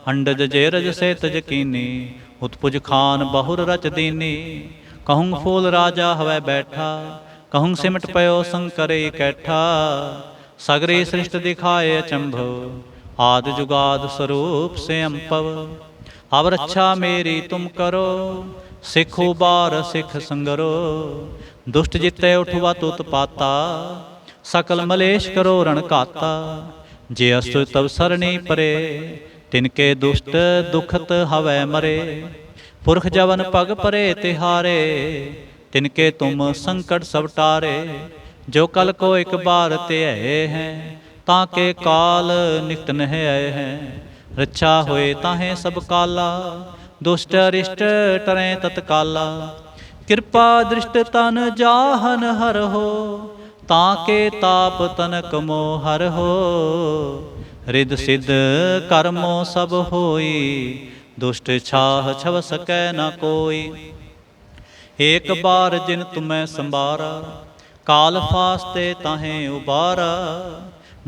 अंडज जेरज से तज कीनी, उत्पुज खान बहुर रच दीनी। कहूँ फूल राजा हवै बैठा, कहूँ सिमट पयो शंकर इकैठा। सगरी सृष्ट दिखाए अचंभव, आदि जुगाद स्वरूप से अम्पव। अब रक्षा मेरी तुम करो, सिख उबार सिख संगरो। दुष्ट जिते उठवा तुत पाता, सकल मलेश करो रण घाता। जे अस्तु तब सरणी परे, तिनके दुष्ट दुखत हवै मरे। पुरख जवन पग परे तिहारे, तिनके तुम संकट सब टारे। जो कल को एक बार ते आए हैं, ताके काल निकट नह आए हैं। रक्षा होए ताहें सब काला, दुष्ट अरिष्ट टरें तत्काला। कृपा दृष्ट तन जाहन हर हो, ताके ताप तनक मोह हर हो। रिद सिद्ध कर्मों सब होई, दुष्ट छाह छव सकै न कोई। एक बार जिन तुम्हें संबारा, काल फास्ते ताहें उबारा।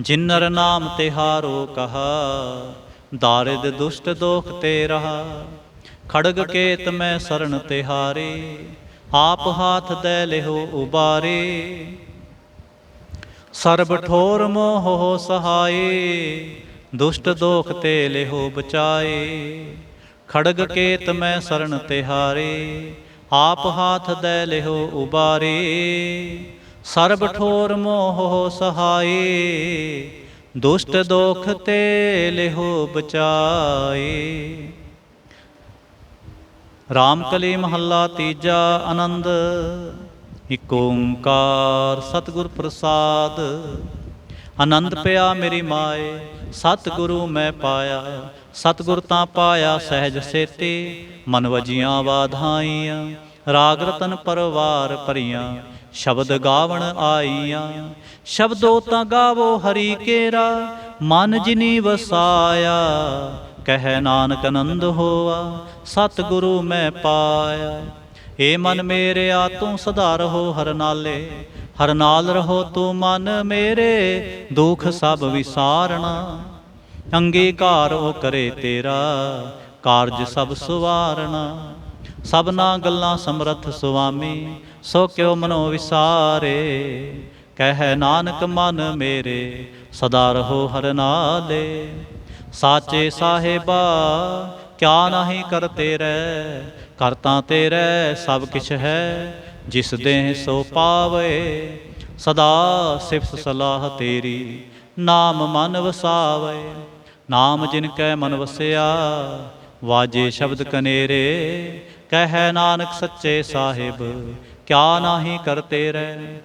जिन्नर नाम तिहारो कहा, दारिद दुष्ट दोख ते रहा। खड़ग केत में शरण तिहारे, आप हाथ दे लेहो उबारे। सर्ब ठोर मोह हो सहाय, दुष्ट दोख ते लेहो बचाए। खड़ग केत में शरण तिहारे, आप हाथ दे लेहो उबारे। सर्ब ठोर मोह हो सहाय, दुष्ट दोख ते लेहो बचाए। रामकली महला तीजा आनंद। इक ओंकार सतगुर प्रसाद। आनंद पिया मेरी माए, सतगुरु मैं पाया। सतगुर तां पाया सहज सेते, मन वजियां वाधाइयां। राग रतन परवार भरियां, शब्द गावण आईयां। शब्दो तां गावो हरि केरा, मन जिनी वसाया। ਕਹਿ ਨਾਨਕ ਆਨੰਦ ਹੋਆ, ਸਤਿਗੁਰੂ ਮੈਂ ਪਾਇਆ। ਏ ਮਨ ਮੇਰਿਆ ਤੂੰ ਸਦਾ ਰਹੋ ਹਰ ਨਾਲੇ, ਹਰ ਨਾਲ ਰਹੋ ਤੂੰ ਮਨ ਮੇਰੇ, ਦੁਖ ਸਭ ਵਿਸਾਰਣਾ। ਅੰਗੀਕਾਰ ਉਹ ਕਰੇ ਤੇਰਾ, ਕਾਰਜ ਸਭ ਸੁਵਾਰਣਾ। ਸਭਨਾ ਗੱਲਾਂ ਸਮਰੱਥ ਸੁਆਮੀ, ਸੋ ਕਿਉ ਮਨੋ ਵਿਸਾਰੇ। ਕਹਿ ਨਾਨਕ ਮਨ ਮੇਰੇ, ਸਦਾ ਰਹੋ ਹਰ ਨਾਲੇ। ਸਾਚੇ ਸਾਹਿਬਾ ਕਿਆ ਨਾਹੀ ਕਰ ਤੇਰੇ, ਕਰ ਤਾਂ ਤੇਰੇ ਸਭ ਕਿਛ ਹੈ, ਜਿਸ ਦੇਹ ਸੋ ਪਾਵੇ। ਸਦਾ ਸਿਫਤ ਸਲਾਹ ਤੇਰੀ, ਨਾਮ ਮਨ ਵਸਾਵੇ। ਨਾਮ ਜਿਨ ਕੈ ਮਨ ਵਸਿਆ, ਵਾਜੇ ਸ਼ਬਦ ਕਨੇਰੇ। ਕਹਿ ਨਾਨਕ ਸੱਚੇ ਸਾਹਿਬ ਕਿਆ ਨਾਹੀ ਕਰ ਤੇਰੇ।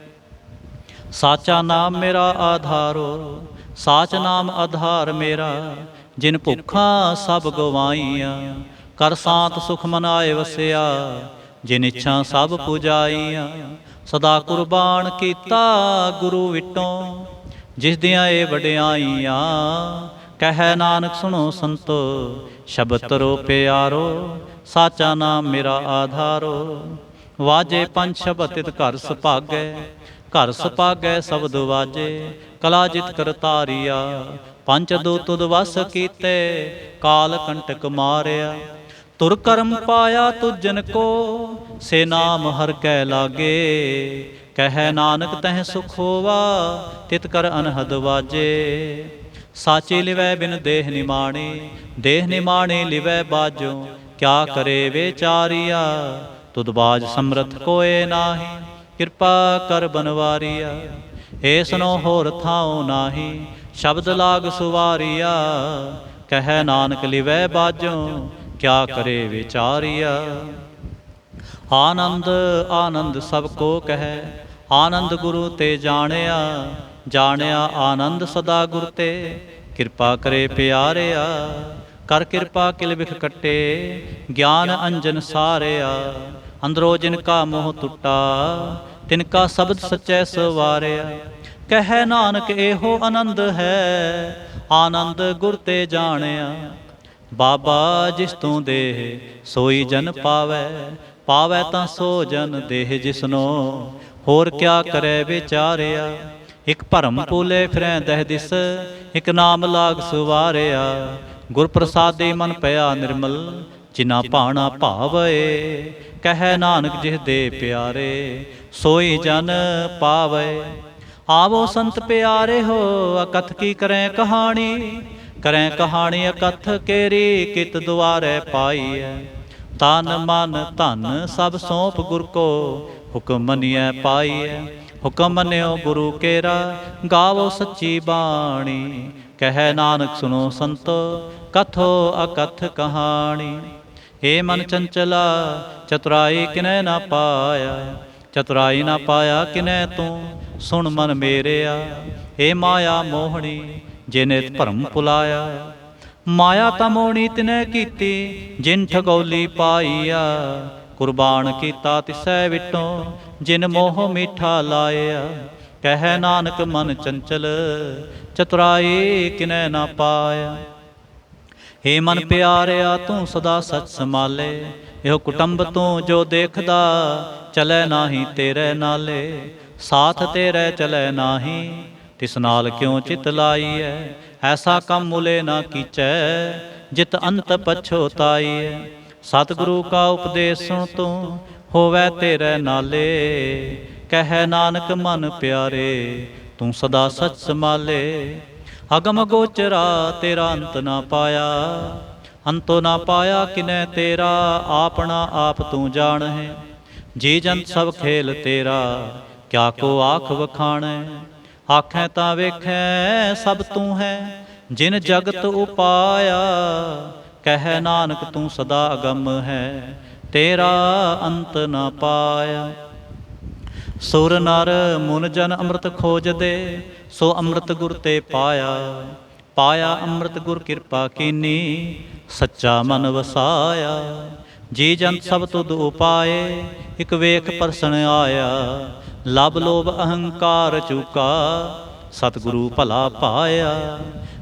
ਸਾਚਾ ਨਾਮ ਮੇਰਾ ਆਧਾਰੋ, ਸਾਚ ਨਾਮ ਆਧਾਰ ਮੇਰਾ। ਜਿਨ ਭੁੱਖਾਂ ਸਭ ਗਵਾਈਆਂ, ਕਰ ਸਾਂਤ ਸੁਖ ਮਨਾਏ ਵਸਿਆ। ਜਿਨ ਇੱਛਾ ਸਭ ਪੁਜਾਈਆਂ, ਸਦਾ ਕੁਰਬਾਨ ਕੀਤਾ ਗੁਰੂ ਵਿਟੋਂ। ਜਿਸ ਦੀਆਂ ਇਹ ਵਡਿਆਈਆਂ, ਕਹਿ ਨਾਨਕ ਸੁਣੋ ਸੰਤੋ, ਸ਼ਬਦ ਤਰੋ ਪਿਆਰੋ। ਸਾਚਾ ਨਾਮ ਮੇਰਾ ਆਧਾਰੋ, ਵਾਜੇ ਪੰਜ ਸ਼ਬਦ ਤਿਤ ਘਰ ਸੁਭਾਗੈ। ਘਰ ਸੁਭਾਗੈ ਸ਼ਬਦ ਵਾਜੇ, ਕਲਾ ਜਿਤ ਕਰਤਾਰੀਆ। ਪੰਚ ਦੂ ਤੁਧ ਵਸ ਕੀਤੇ, ਕਾਲ ਕੰਟਕ ਮਾਰਿਆ। ਤੁਰ ਕਰਮ ਪਾਇਆ ਤੁਜਨ ਕੋ, ਸੇ ਨਾਮ ਹਰ ਕੈ ਲਾਗੇ। ਕਹਿ ਨਾਨਕ ਤਹਿ ਸੁਖ ਹੋਵਾ, ਤਿਤ ਕਰ ਅਨਹਦ ਵਾਜੇ। ਸਾਚੀ ਲਿਵੈ ਬਿਨ ਦੇਹ ਨਿਮਾਣੇ, ਦੇਹ ਨਿਮਾਣੇ ਲਿਵੈ ਬਾਜੋ। ਕਿਆ ਕਰੇ ਵਿਚਾਰੀਆ, ਤੁਧ ਬਾਜ ਸਮਰਥ ਕੋਏ ਨਾਹੀ। ਕਿਰਪਾ ਕਰ ਬਨਵਾਰੀਆ, ਏ ਸੁਨੋ ਹੋਰ ਥਾਉ ਨਾਹੀ। ਸ਼ਬਦ ਲਾਗ ਸੁਵਾਰੀਆ, ਕਹਿ ਨਾਨਕ ਲਿਵੈ ਬਾਜੋ। ਕਿਆ ਕਰੇ ਵਿਚਾਰੀਆ। ਆਨੰਦ ਆਨੰਦ ਸਭ ਕੋ ਕਹਿ, ਆਨੰਦ ਗੁਰੂ ਤੇ ਜਾਣਿਆ। ਜਾਣਿਆ ਆਨੰਦ ਸਦਾ ਗੁਰ ਤੇ, ਕਿਰਪਾ ਕਰੇ ਪਿਆਰਿਆ। ਕਰ ਕਿਰਪਾ ਕਿਲ ਬਿਖ ਕੱਟੇ, ਗਿਆਨ ਅੰਜਨ ਸਾਰਿਆ। ਅੰਦਰੋਂ ਜਿਨ ਕਾ ਮੋਹ ਟੁੱਟਾ, ਤਿਨ ਕਾ ਸ਼ਬਦ ਸਚੈ ਸਵਾਰਿਆ। ਕਹਿ ਨਾਨਕ ਇਹੋ ਆਨੰਦ ਹੈ, ਆਨੰਦ ਗੁਰ ਤੇ ਜਾਣਿਆ। ਬਾਬਾ ਜਿਸ ਤੂੰ ਦੇਹ, ਸੋਈ ਜਨ ਪਾਵੈ। ਪਾਵੈ ਤਾਂ ਸੋ ਜਨ ਦੇਹ ਜਿਸਨੋ, ਹੋਰ ਕਿਆ ਕਰੇ ਵਿਚਾਰਿਆ। ਇਕ ਭਰਮ ਭੂਲੇ ਫਿਰੈ ਦਹਿ ਦਿਸ, ਇਕ ਨਾਮ ਲਾਗ ਸੁਵਾਰਿਆ। ਗੁਰ ਪ੍ਰਸਾਦੇ ਮਨ ਪਿਆ ਨਿਰਮਲ, ਜਿਨਾ ਭਾਣਾ ਭਾਵੈ। ਕਹਿ ਨਾਨਕ ਜਿਹ ਦੇ ਪਿਆਰੇ, ਸੋਈ ਜਨ ਪਾਵੈ। ਆਵੋ ਸੰਤ ਪਿਆਰੇ ਹੋ, ਅਕਥ ਕੀ ਕਰੈ ਕਹਾਣੀ। ਕਰੈ ਕਹਾਣੀ ਅਕਥ ਕੇਰੀ, ਕਿਤ ਦੁਆਰੇ ਪਾਈਐ। ਤਨ ਮਨ ਧਨ ਸਭ ਸੌਂਪ ਗੁਰ ਕੋ, ਹੁਕਮ ਮੰਨਿਐ ਪਾਈਐ। ਹੁਕਮ ਮੰਨਿਓ ਗੁਰੂ ਕੇਰਾ, ਗਾਵੋ ਸੱਚੀ ਬਾਣੀ। ਕਹਿ ਨਾਨਕ ਸੁਨੋ ਸੰਤੋ, ਕਥੋ ਅਕਥ ਕਹਾਣੀ। ਏ ਮਨ ਚੰਚਲਾ ਚਤੁਰਾਈ ਕਿਨੈ ਨਾ ਪਾਇਆ। ਚਤੁਰਾਈ ਨਾ ਪਾਇਆ ਕਿਨੈ ਤੂੰ, ਸੁਣ ਮਨ ਮੇਰਿਆ। ਏ ਮਾਇਆ ਮੋਹਣੀ ਜਿਨੇ ਭਰਮ ਭੁਲਾਇਆ। ਮਾਇਆ ਤਾਂ ਮੋਹਣੀ ਤਿਨੈ ਕੀਤੀ, ਜਿਨ ਠਗੌਲੀ ਪਾਈਆ। ਕੁਰਬਾਨ ਕੀਤਾ ਤਿਸੈ ਵਿਟੋਂ, ਜਿਨ ਮੋਹ ਮੀਠਾ ਲਾਇਆ। ਕਹਿ ਨਾਨਕ ਮਨ ਚੰਚਲ, ਚਤੁਰਾਈ ਕਿਨੈ ਨਾ ਪਾਇਆ। ਏ ਮਨ ਪਿਆਰਿਆ ਤੂੰ ਸਦਾ ਸਚ ਸੰਭਾਲੇ। ਇਹੋ ਕੁਟੰਬ ਤੂੰ ਜੋ ਦੇਖਦਾ, ਚਲੈ ਨਾਹੀ ਤੇਰੇ ਨਾਲੇ। ਸਾਥ ਤੇਰੇ ਚਲੈ ਨਾਹੀ, ਤਿਸ ਨਾਲ ਕਿਉ ਚਿਤ ਲਾਈਐ। ਐਸਾ ਕੰਮ ਮੁਲੇ ਨਾ ਕੀਚੈ, ਜਿਤ ਅੰਤ ਪਛੋਤਾਈਐ। ਸਤਿਗੁਰੂ ਕਾ ਉਪਦੇਸ ਸੁਣ ਤੂੰ, ਹੋਵੈ ਤੇਰੇ ਨਾਲੇ। ਕਹਿ ਨਾਨਕ ਮਨ ਪਿਆਰੇ, ਤੂੰ ਸਦਾ ਸਚ ਸੰਭਾਲੇ। ਅਗਮ ਗੋਚਰਾ ਤੇਰਾ ਅੰਤ ਨਾ ਪਾਇਆ, ਅੰਤੋ ਨਾ ਪਾਇਆ ਕਿਨੈ ਤੇਰਾ। ਆਪਣਾ ਆਪ ਤੂੰ ਜਾਣਹਿ, ਜੀ ਜੰਤ ਸਭ ਖੇਲ ਤੇਰਾ। ਕਿਆ ਕੋ ਆਖ ਵਖਾਣੈ, ਆਖੈ ਤਾਂ ਵੇਖੈ ਸਭ ਤੂੰ ਹੈ। ਜਿਨ ਜਗਤ ਉਪਾਇਆ, ਕਹਿ ਨਾਨਕ ਤੂੰ ਸਦਾ ਅਗੰਮ ਹੈ। ਤੇਰਾ ਅੰਤ ਨਾ ਪਾਇਆ। ਸੁਰ ਨਰ ਮੁਨ ਜਨ ਅੰਮ੍ਰਿਤ ਖੋਜਦੇ, ਸੋ ਅੰਮ੍ਰਿਤ ਗੁਰ ਤੇ ਪਾਇਆ। ਪਾਇਆ ਅੰਮ੍ਰਿਤ ਗੁਰ ਕਿਰਪਾ ਕੀਨੀ, ਸੱਚਾ ਮਨ ਵਸਾਇਆ। ਜੀ ਜੰਤ ਸਭ ਤੁਧ ਉਪਾਏ, ਇਕ ਵੇਖ ਪਰਸਨ ਆਇਆ। ਲਬ ਲੋਭ ਅਹੰਕਾਰ ਚੂਕਾ, ਸਤਿਗੁਰੂ ਭਲਾ ਪਾਇਆ।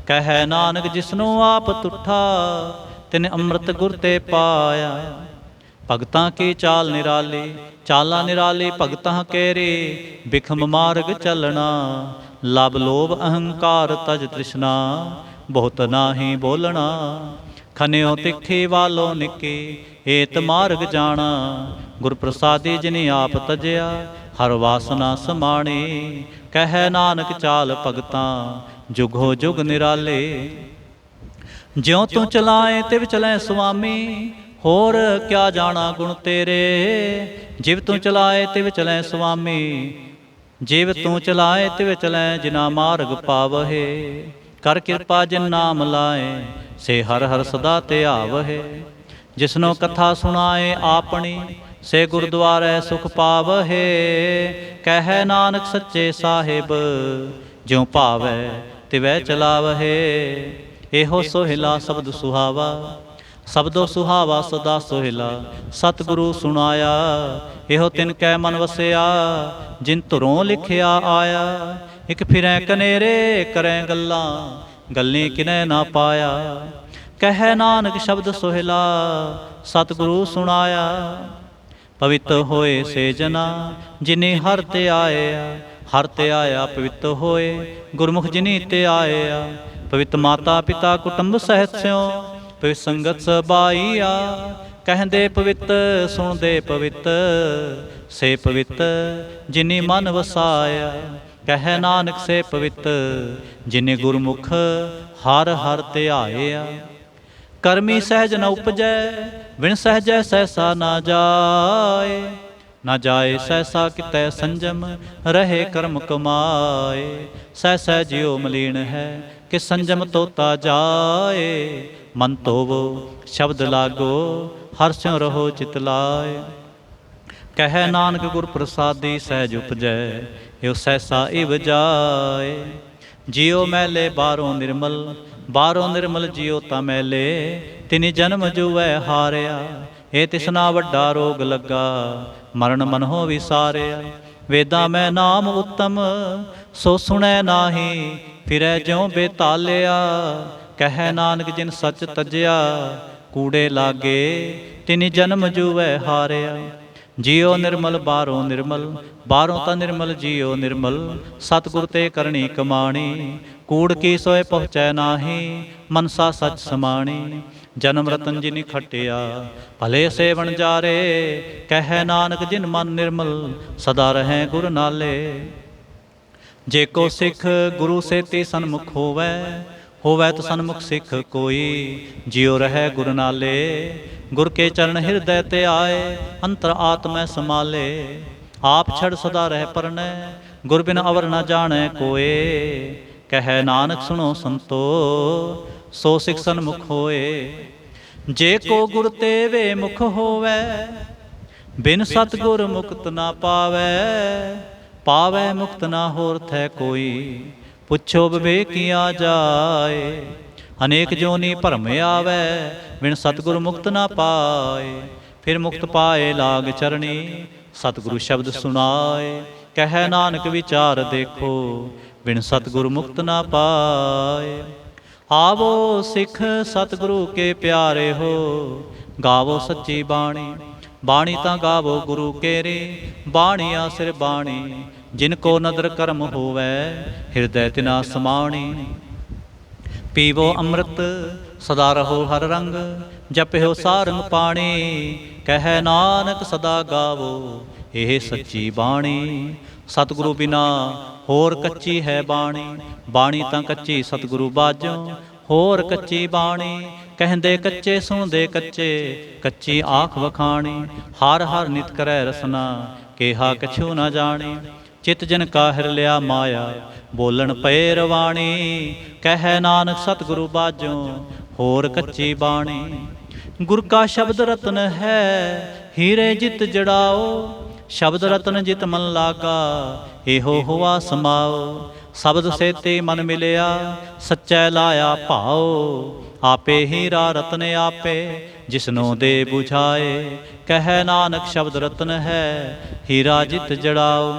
ਕਹੈ ਨਾਨਕ ਜਿਸਨੂੰ ਆਪ ਤੁਠਾ, ਤਿਨ ਅੰਮ੍ਰਿਤ ਗੁਰ ਤੇ ਪਾਇਆ। ਭਗਤਾਂ ਕੀ ਚਾਲ ਨਿਰਾਲੀ, ਚਾਲਾਂ ਨਿਰਾਲੀ ਭਗਤਾਂ ਕੇਰੀ। ਬਿਖਮ ਮਾਰਗ ਚੱਲਣਾ, ਲਬ ਲੋਭ ਅਹੰਕਾਰ ਤਜ ਤ੍ਰਿਸ਼ਨਾ। ਬਹੁਤ ਨਾਹੀ ਬੋਲਣਾ, ਖਨਿਓ ਤਿੱਖੀ ਵਾਲੋ ਨਿੱਕੀ। ਏਤ ਮਾਰਗ ਜਾਣਾ, ਗੁਰ ਪ੍ਰਸਾਦੀ ਜਿਨੀ ਆਪ ਤਜਿਆ। ਹਰ ਵਾਸਨਾ ਸਮਾਣੀ, ਕਹੈ ਨਾਨਕ ਚਾਲ ਭਗਤਾਂ ਜੁਗੋ ਜੁਗ ਨਿਰਾਲੇ। ਜਿਉ ਤੂੰ ਚਲਾਏ ਤਿਵ ਚਲੈ ਸੁਆਮੀ, ਹੋਰ ਕਿਆ ਜਾਣਾ ਗੁਣ ਤੇਰੇ। ਜਿਵ ਤੂੰ ਚਲਾਏ ਤਿਵ ਚਲੈ ਸੁਆਮੀ, ਜਿਵ ਤੂੰ ਚਲਾਏ ਤਿਵ ਚਲੈ ਜਿਨਾ ਮਾਰਗ ਪਾਵਹਿ। ਕਰ ਕਿਰਪਾ ਜਿਨ ਨਾਮ ਲਾਏ, ਸੇ ਹਰ ਹਰ ਸਦਾ ਧਿਆਵਹਿ। ਜਿਸਨੋ ਕਥਾ ਸੁਣਾਏ ਆਪਣੀ, ਸੇ ਗੁਰਦੁਆਰੇ ਸੁਖ ਪਾਵਹਿ। ਕਹੈ ਨਾਨਕ ਸੱਚੇ ਸਾਹਿਬ, ਜਿਉ ਭਾਵੈ ਤਿਵੈ ਚਲਾਵਹਿ। ਇਹੋ ਸੋਹਿਲਾ ਸ਼ਬਦ ਸੁਹਾਵਾ, ਸ਼ਬਦੋ ਸੁਹਾਵਾ ਸਦਾ ਸੋਹਿਲਾ। ਸਤਿਗੁਰੂ ਸੁਣਾਇਆ, ਇਹੋ ਤਿਨ ਕੈ ਮਨ ਵਸਿਆ। ਜਿਨ ਧੁਰੋਂ ਲਿਖਿਆ ਆਇਆ, ਇਕ ਫਿਰੈ ਕਨੇਰੇ ਕਰੈ ਗੱਲਾਂ। ਗੱਲੀ ਕਿਨੈ ਨਾ ਪਾਇਆ, ਕਹੈ ਨਾਨਕ ਸ਼ਬਦ ਸੋਹਿਲਾ। ਸਤਿਗੁਰੂ ਸੁਣਾਇਆ, ਪਵਿੱਤ ਹੋਏ ਸੇ ਜਨਾ, ਜਿਨੀ ਹਰ ਤੇ ਆਇਆ। ਹਰ ਤੇ ਆਇਆ ਪਵਿੱਤ ਹੋਏ, ਗੁਰਮੁਖ ਜਿਨੀ ਤੇ ਆਇਆ। ਪਵਿੱਤ ਮਾਤਾ ਪਿਤਾ ਕੁਟੁੰਬ ਸਹਿਤ ਸਿਉ, ਪਵਿੱਤ ਸੰਗਤ ਸਬਾਈਆ। ਕਹਿੰਦੇ ਪਵਿੱਤ ਸੁਣਦੇ ਪਵਿੱਤ, ਸੇ ਪਵਿੱਤ ਜਿਨੀ ਮਨ ਵਸਾਇਆ। ਕਹੈ ਨਾਨਕ ਸੇ ਪਵਿੱਤ, ਜਿਨੇ ਗੁਰਮੁਖ ਹਰ ਹਰ ਧਿਆਇਆ। ਕਰਮੀ ਸਹਿਜ ਨ ਉਪਜੈ, ਵਿਣ ਸਹਿਜੈ ਸਹਿਸਾ ਨਾ ਜਾਏ। ਨਾ ਜਾਏ ਸਹਿਸਾ ਕਿਤੈ ਸੰਜਮ, ਰਹੇ ਕਰਮ ਕਮਾਏ। ਸਹਿ ਸਹਿ ਜਿਉ ਮਲੀਨ ਹੈ, ਕਿ ਸੰਜਮ ਤੋਤਾ ਜਾਏ। ਮਨ ਧੋਵੋ ਸ਼ਬਦ ਲਾਗੋ, ਹਰਿ ਸਿਉ ਰਹੋ ਚਿਤ ਲਾਏ। ਕਹੈ ਨਾਨਕ ਗੁਰ ਪ੍ਰਸਾਦੀ ਸਹਿਜ ਉਪਜੈ, ਇਉ ਸਹਿਸਾ ਇਵ ਜਾਏ। ਜਿਉ ਮੈਲੇ ਬਾਹਰੋਂ ਨਿਰਮਲ, ਬਾਹਰੋਂ ਨਿਰਮਲ ਜਿਉ ਤਾਂ ਮੈਲੇ। ਤਿਨੀ ਜਨਮ ਜੁਵੈ ਹਾਰਿਆ, ਇਹ ਤਿਸਨਾ ਵੱਡਾ ਰੋਗ ਲੱਗਾ। ਮਰਨ ਮਨਹੁ ਵਿਸਾਰਿਆ, ਵੇਦਾਂ ਮੈਂ ਨਾਮ ਉੱਤਮ, ਸੋ ਸੁਣੈ ਨਾਹੀ ਫਿਰੈ ਜਿਉ ਬੇਤਾਲਿਆ। ਕਹੈ ਨਾਨਕ ਜਿਨ ਸੱਚ ਤਜਿਆ, ਕੂੜੇ ਲਾਗੇ ਤਿਨੀ ਜਨਮ ਜੁਵੈ ਹਾਰਿਆ। ਜਿਉ ਨਿਰਮਲ ਬਾਹਰੋਂ ਨਿਰਮਲ, ਬਾਹਰੋਂ ਤਾਂ ਨਿਰਮਲ ਜਿਉ ਨਿਰਮਲ। ਸਤਿਗੁਰ ਤੇ ਕਰਨੀ ਕਮਾਣੀ, ਕੂੜ ਕੀ ਸੋਏ ਪਹੁੰਚੈ ਨਾਹੀ। ਮਨਸਾ ਸੱਚ ਸਮਾਣੀ, ਜਨਮ ਰਤਨ ਜਿਨੀ ਖਟਿਆ, ਭਲੇ ਸੇ ਵਣਜਾਰੇ। ਕਹੈ ਨਾਨਕ ਜਿਨ ਮਨ ਨਿਰਮਲ, ਸਦਾ ਰਹੈ ਗੁਰ ਨਾਲੇ। ਜੇ ਕੋ ਸਿੱਖ ਗੁਰੂ ਸੇਤੀ ਸਨਮੁਖ ਹੋਵੈ, ਹੋਵੈ ਤੋ ਸਨਮੁਖ ਸਿੱਖ ਕੋਈ। ਜਿਉ ਰਹੈ ਗੁਰ ਨਾਲੇ, ਗੁਰ ਕੇ ਚਰਨ ਹਿਰਦੈ ਤੇ ਆਏ। ਅੰਤਰ ਆਤਮੈ ਸਮਾਲੇ, ਆਪ ਛੜ ਸਦਾ ਰਹਿ ਪਰਨੈ। ਗੁਰ ਬਿਨ ਅਵਰ ਨ ਜਾਣੈ ਕੋਏ। ਕਹੈ ਨਾਨਕ ਸੁਣੋ ਸੰਤੋ, ਸੋ ਸਿੱਖ ਸਨਮੁਖ ਹੋਏ। ਜੇ ਕੋ ਗੁਰ ਤੇ ਵੇ ਮੁਖ ਹੋਵੈ, ਬਿਨ ਸਤਿਗੁਰ ਮੁਕਤ ਨਾ ਪਾਵੈ। ਪਾਵੈ ਮੁਕਤ ਨਾ ਹੋਰ ਥੈ ਕੋਈ, ਪੁੱਛੋ ਵਿਵੇਕੀਆ ਜਾਏ। ਅਨੇਕ ਜੋਨੀ ਭਰਮ ਆਵੈ, ਬਿਨ ਸਤਿਗੁਰ ਮੁਕਤ ਨਾ ਪਾਏ। ਫਿਰ ਮੁਕਤ ਪਾਏ ਲਾਗ ਚਰਣੀ, ਸਤਿਗੁਰੂ ਸ਼ਬਦ ਸੁਣਾਏ। ਕਹੈ ਨਾਨਕ ਵਿਚਾਰ ਦੇਖੋ, ਬਿਨ ਸਤਿਗੁਰ ਮੁਕਤ ਨਾ ਪਾਏ। ਆਵੋ ਸਿੱਖ ਸਤਿਗੁਰੂ ਕੇ ਪਿਆਰੇ ਹੋ, ਗਾਵੋ ਸੱਚੀ ਬਾਣੀ। ਬਾਣੀ ਤਾਂ ਗਾਵੋ ਗੁਰੂ ਕੇਰੀ, ਬਾਣੀਆ ਸਿਰ ਬਾਣੀ। ਜਿਨ ਕੋ ਨਦਰ ਕਰਮ ਹੋਵੈ, ਹਿਰਦੈ ਤਿਨਾ ਸਮਾਣੀ। ਪੀਵੋ ਅੰਮ੍ਰਿਤ ਸਦਾ ਰਹੋ ਹਰ ਰੰਗ, ਜਪਿਓ ਸਾਰੰਗ ਪਾਣੀ। ਕਹੈ ਨਾਨਕ ਸਦਾ ਗਾਵੋ ਇਹ ਸੱਚੀ ਬਾਣੀ। ਸਤਿਗੁਰੂ ਬਿਨਾ ਹੋਰ ਕੱਚੀ ਹੈ ਬਾਣੀ। ਬਾਣੀ ਤਾਂ ਕੱਚੀ ਸਤਿਗੁਰੂ ਬਾਝੋਂ, ਹੋਰ ਕੱਚੀ ਬਾਣੀ। ਕਹਿੰਦੇ ਕੱਚੇ ਸੁਣਦੇ ਕੱਚੇ, ਕੱਚੀ ਆਖ ਵਖਾਣੀ। ਹਰ ਹਰ ਨਿਤ ਕਰੈ ਰਸਨਾ, ਕਿਹਾ ਕਛੂ ਨਾ ਜਾਣੀ। ਚਿਤ ਜਿਨ ਕਾ ਹਿਰ ਲਿਆ ਮਾਇਆ, ਬੋਲਣ ਪਏ ਰਵਾਣੀ। ਕਹੈ ਨਾਨਕ ਸਤਿਗੁਰੂ ਬਾਝੋਂ, ਹੋਰ ਕੱਚੀ ਬਾਣੀ। ਗੁਰ ਕਾ ਸ਼ਬਦ ਰਤਨ ਹੈ, ਹੀਰੇ ਜਿਤ ਜੜਾਓ। ਸ਼ਬਦ ਰਤਨ ਜਿਤ ਮਨ ਲਾਗਾ, ਇਹੋ ਹੁਆ ਸਮਾਓ। ਸ਼ਬਦ ਸੇਤੀ ਮਨ ਮਿਲਿਆ, ਸੱਚੈ ਲਾਇਆ ਭਾਓ। ਆਪੇ ਹੀਰਾ ਰਤਨ ਆਪੇ, ਜਿਸਨੋ ਦੇ ਬੁਝਾਏ। ਕਹੈ ਨਾਨਕ ਸ਼ਬਦ ਰਤਨ ਹੈ, ਹੀਰਾ ਜਿਤ ਜੜਾਓ।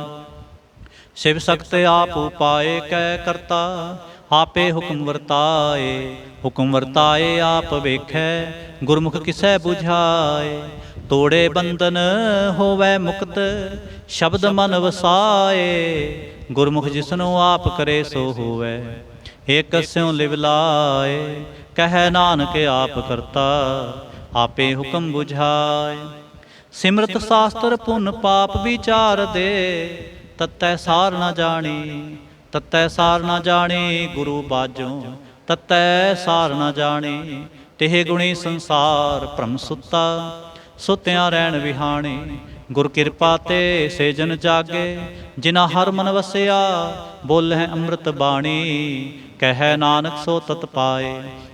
ਸ਼ਿਵ ਸਖਤ ਆਪ ਉਪਾਏ ਕੈ ਕਰਤਾ, आपे हुक्म वरताए। हुक्म वरताए आप वेखै, गुरमुख किसै बुझाए। तोड़े बंधन होवै मुक्त, शब्द मन वसाए। गुरमुख जिसनो आप करे सो होवै, एक स्यों लिव लाए। कह नानक आप करता, आपे हुक्म बुझाए। सिमरत शास्त्र पुन पाप विचार दे, तत्तै सार न जानी। तत्तै सार न जानी गुरु बाजों, तत्तै सार न जानी। तेह गुणी संसार भ्रम सुता, सुत्या रहन विहाणी। गुर किरपा ते से जन जागे, जिना हर मन वसिया। बोले अमृत बाणी, कह नानक सो तत पाए।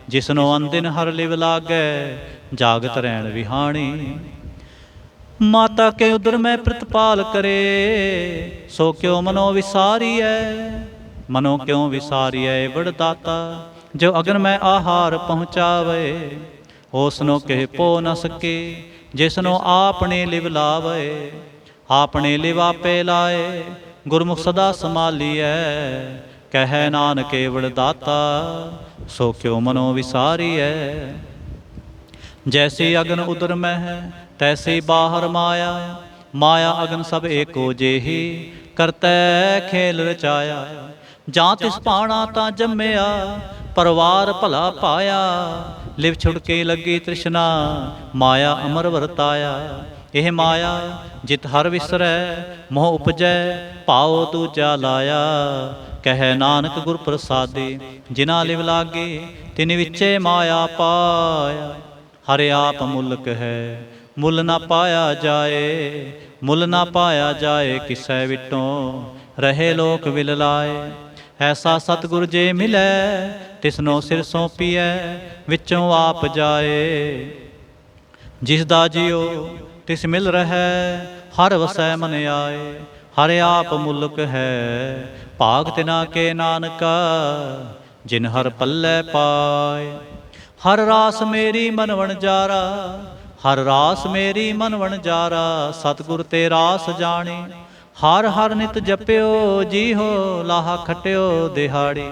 जिसनो अनदिन हर लिव लागै, जागत रहन विहाणी। माता के उदर में प्रतिपाल करे, सो क्यों मनो विसारियै। मनो क्यों विसारियै बड़ दाता, जो अगन में आहार पहुँचावे। ओसनो कह पो न सके, जिसनो आपने लिव लावे। आपने लिव आपे लाए, गुरमुख सदा संभालियै। कह नानक बड़ दाता, सो क्यों मनो विसारियै। जैसी अगन उदर में है, तैसी बाहर माया। माया अगन सब एको जेही, करतै खेल रचाया। जां तिस पाणा तां जम्मिया, परवार भला पाया। लिव छुड़के लगी तृष्णा, माया अमर वरताया। एह माया जित हर विसरै, मोह उपजै पाओ दूजा लाया। कह नानक गुर प्रसादे, जिना लिव लागे तिन विचे माया पाया। हरे आप मुल्क है, मुल ना पाया जाए। मुल ना पाया जाए किसै विटों, रहे लोक विल लाए। ऐसा सतगुर जे मिलै, तिसनो सिर सौंपीऐ। विचों आप जाए, जिसदा जियो तिस मिल रहै। हर वसै मन आए, हरे आप मुल्क है। भाग तिना के नानका, जिन हर पल्लै पाए। हर रास मेरी मन वणजारा, हर रास मेरी मन वणजारा। सतगुर ते रास जानी, हर हर नित जप्यो। जी हो लाहा खट्यो दिहाड़ी,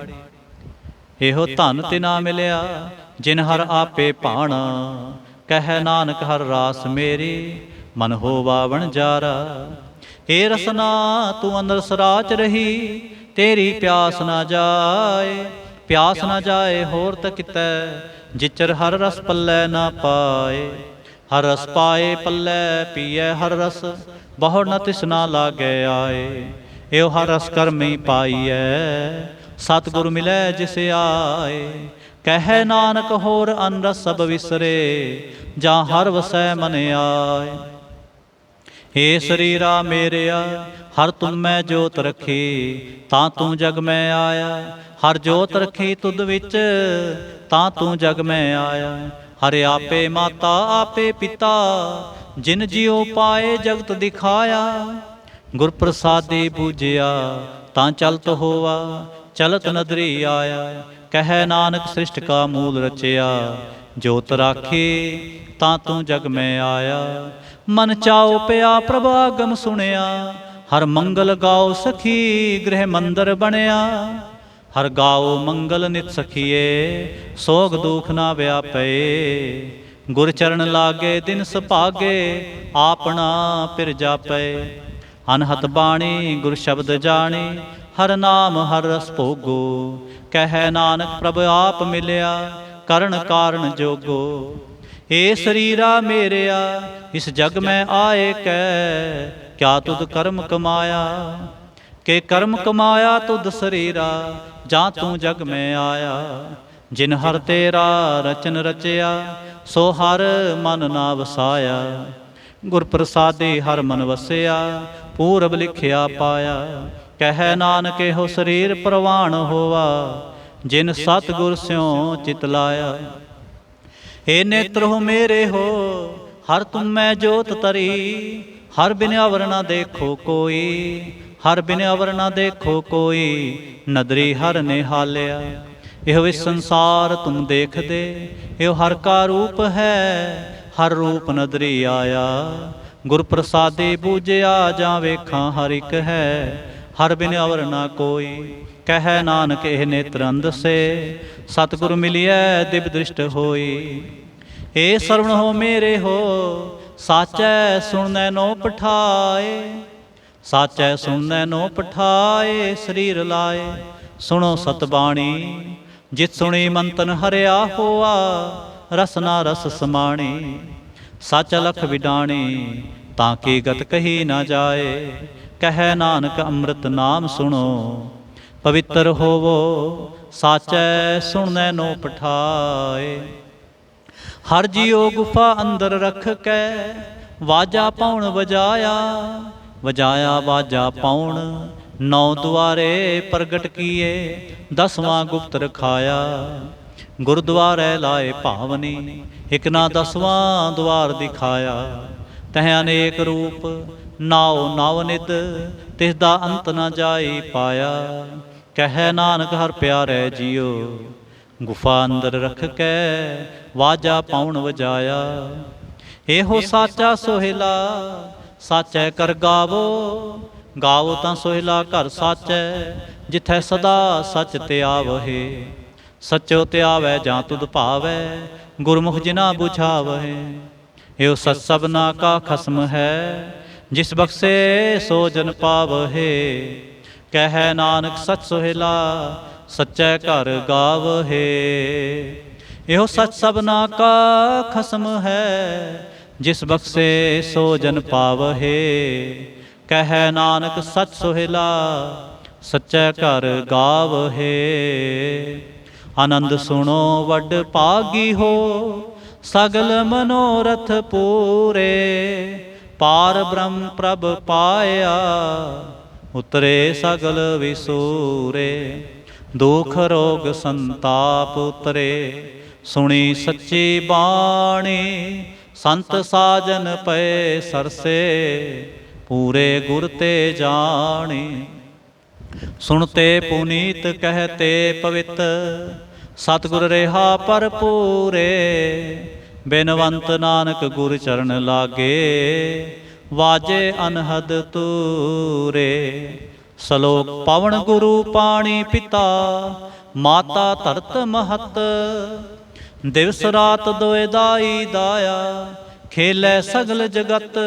एहो धन तिना मिलिया, जिन हर आपे भाणा। कह नानक हर रास मेरी, मन होवा वणजारा। हे रसना तू अंदर सराच रही, तेरी प्यास ना जाए। प्यास ना जाए होर त कितै, जिचर हर रस पल्लै ना पाए। हर रस पाए पल्लै पीए हर रस, बहु न तिसना लागै आए। एहो हर रस करमी पाईऐ, सतगुर मिलै जिस आए। कह नानक होर अन रस सब विसरे, जां हर वसै मन आए। हे शरीरा मेरेया, हर तुम मैं जोत रखी। तां तू जग में आया, हर जोत रखी तुद विच। तां तू जग में आया, हरे आपे माता आपे पिता। जिन जियो पाए जगत दिखाया, गुर प्रसादी बूझिया। तां चलत होवा, चलत नदरी आया। कह नानक सृष्ट का मूल रचया, जोत राखी तां तू जग में आया। मन चाओ पिया प्रभ आगम सुनिया, हर मंगल गाओ सखी गृह मंदिर बनया। हर गाओ मंगल नित सखिए, सोग दुख ना व्यापे। गुर चरण लागे दिन सुभागे, आपना पिर जापे। अनहत बाणी गुर शब्द जानी, हर नाम हर रस भोगो। कह नानक प्रभ आप मिलिया, करण कारण जोगो। हे शरीरा मेरेया, इस जग में आए कै, क्या तुद कर्म कमाया। के कर्म कमाया तुद शरीरा, जां तू जग में आया। जिन हर तेरा रचन रचया, सो हर मन ना वसाया। गुर प्रसादे हर मन वसया, पूरब लिखिया पाया। कह नानक हो शरीर प्रवान होवा, जिन सतगुर स्यों चित लाया। हे नेत्र हो मेरे हो, हर तुम मैं जोत तरी। हर बिन अवर न देखो कोई, हर बिन अवर न देखो कोई। नदरी हर निहालिया, एहो इस संसार तुम देख दे। एहो हर का रूप है, हर रूप नदरी आया। गुर प्रसादे बूझिया, जां वेखां हर इक है। हर बिन अवर न कोई, ਕਹੈ ਨਾਨਕ ਇਹ ਨੇਤਰ ਅੰਧਸੇ, ਸਤਿਗੁਰ ਮਿਲਿਐ ਦਿਵ ਦ੍ਰਿਸ਼ਟ ਹੋਈ। ਏ ਸਰਵਣ ਹੋ ਮੇਰੇ ਹੋ, ਸਾਚੈ ਸੁਣਨੈ ਨੋ ਪਠਾਏ। ਸਾਚੈ ਸੁਣਨੈ ਨੋ ਪਠਾਏ, ਸਰੀਰ ਲਾਏ ਸੁਣੋ ਸਤਬਾਣੀ। ਜਿਤ ਸੁਣੀ ਮੰਤਨ ਹਰਿਆ ਹੋਆ, ਰਸਨਾ ਰਸ ਸਮਾਣੀ। ਸੱਚ ਲਖ ਵਿਡਾਣੀ, ਤਾਂ ਕੀ ਗਤ ਕਹੀ ਨਾ ਜਾਏ। ਕਹੈ ਨਾਨਕ ਅੰਮ੍ਰਿਤ ਨਾਮ ਸੁਣੋ, ਪਵਿੱਤਰ ਹੋਵੋ ਸਾਚੈ ਸੁਣਨੈ ਨੋ ਪਠਾਏ। ਹਰ ਜੀਉ ਗੁਫਾ ਅੰਦਰ ਰਖ ਕੈ, ਵਾਜਾ ਪੌਣ ਵਜਾਇਆ। ਵਜਾਇਆ ਵਾਜਾ ਪੌਣ, ਨੌ ਦੁਆਰੇ ਪ੍ਰਗਟ ਕੀਏ। 10ਵਾਂ ਗੁਪਤ ਰਖਾਇਆ, ਗੁਰਦੁਆਰੇ ਲਾਏ ਭਾਵਨੀ। ਇਕ ਨਾ 10ਵਾਂ ਦੁਆਰ ਦਿਖਾਇਆ, ਤਹ ਅਨੇਕ ਰੂਪ ਨਾਉ ਨਵ ਨਿਤ। ਤਿਸ ਦਾ ਅੰਤ ਨਾ ਜਾਈ ਪਾਇਆ। ਕਹੈ ਨਾਨਕ ਹਰ ਪਿਆਰੇ ਜੀਉ, ਗੁਫਾ ਅੰਦਰ ਰਖ ਕੈ ਵਾਜਾ ਪੌਣ ਵਜਾਇਆ। ਇਹੋ ਸਾਚਾ ਸੋਹਿਲਾ, ਸਾਚੈ ਕਰ ਗਾਵੋ। ਗਾਵੋ ਤਾਂ ਸੋਹਿਲਾ ਘਰ ਸਾਚੈ, ਜਿਥੈ ਸਦਾ ਸਚ ਧਿਆਵਹਿ। ਸਚੋ ਧਿਆਵੈ ਜਾਂ ਤੁਧ ਭਾਵੈ, ਗੁਰਮੁਖ ਜਿਨਾ ਬੁਝਾਵਹਿ। ਇਹੋ ਸਚ ਸਭਨਾ ਕਾ ਖਸਮ ਹੈ, ਜਿਸ ਬਖਸ਼ੇ ਸੋ ਜਨ ਪਾਵਹਿ। ਕਹੈ ਨਾਨਕ ਸਚ ਸੋਹਿਲਾ, ਸਚੈ ਘਰ ਗਾਵਹਿ। ਇਹੋ ਸਚ ਸਭਨਾ ਕਾ ਖਸਮ ਹੈ, ਜਿਸ ਬਖਸ਼ੇ ਸੋ ਜਨ ਪਾਵਹਿ। ਕਹੈ ਨਾਨਕ ਸਚ ਸੋਹਿਲਾ, ਸਚੈ ਘਰ ਗਾਵਹਿ। ਆਨੰਦ ਸੁਣੋ ਵੱਡ ਭਾਗੀ ਹੋ, ਸਗਲ ਮਨੋਰਥ ਪੂਰੇ। ਪਾਰ ਬ੍ਰਹਮ ਪ੍ਰਭ ਪਾਇਆ, ਉਤਰੇ ਸਗਲ ਵਿਸੂਰੇ। ਦੁਖ ਰੋਗ ਸੰਤਾਪ ਉਤਰੇ, ਸੁਣੀ ਸੱਚੀ ਬਾਣੀ। ਸੰਤ ਸਾਜਨ ਪਏ ਸਰਸੇ, ਪੂਰੇ ਗੁਰ ਤੇ ਜਾਣੀ। ਸੁਣਤੇ ਪੁਨੀਤ ਕਹਤੇ ਪਵਿੱਤ, ਸਤਿਗੁਰ ਰਿਹਾ ਭਰਪੂਰੇ। ਬਿਨਵੰਤ ਨਾਨਕ ਗੁਰ ਚਰਨ ਲਾਗੇ, ਵਾਜੇ ਅਨਹਦ ਤੂਰੇ। ਸਲੋਕ ਪਵਨ ਗੁਰੂ ਪਾਣੀ ਪਿਤਾ, ਮਾਤਾ ਧਰਤ ਮਹਤ। ਦਿਵਸ ਰਾਤ ਦੋਇ ਦਾਈ ਦਾਇਆ, ਖੇਲੇ ਸਗਲ ਜਗਤ।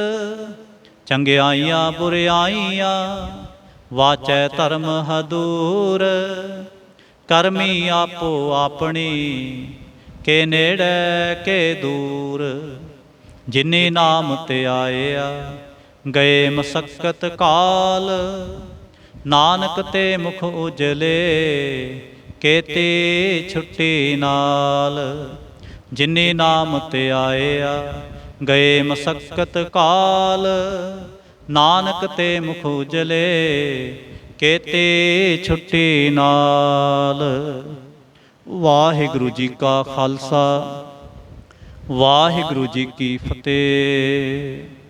ਚੰਗਿਆਈਆਂ ਬੁਰਿਆਈਆਂ, ਵਾਚੈ ਧਰਮ ਹਦੂਰ। ਕਰਮੀ ਆਪੋ ਆਪਣੀ, ਕੇ ਨੇੜੇ ਕੇ ਦੂਰ। ਜਿਨੀ ਨਾਮ ਤੇ ਆਇਆ, ਗਏ ਮਸਕਤ ਕਾਲ। ਨਾਨਕ ਤੇ ਮੁਖ ਉਜਲੇ, ਕੇਤੀ ਛੁੱਟੀ ਨਾਲ। ਜਿਨੀ ਨਾਮ ਤੇ ਆਇਆ, ਗਏ ਮਸਕਤ ਕਾਲ। ਨਾਨਕ ਤੇ ਮੁਖ ਉਜਲੇ, ਕੇਤੀ ਛੁੱਟੀ ਨਾਲ। ਵਾਹਿਗੁਰੂ ਜੀ ਕਾ ਖਾਲਸਾ, ਵਾਹਿਗੁਰੂ ਜੀ ਕੀ ਫਤਿਹ।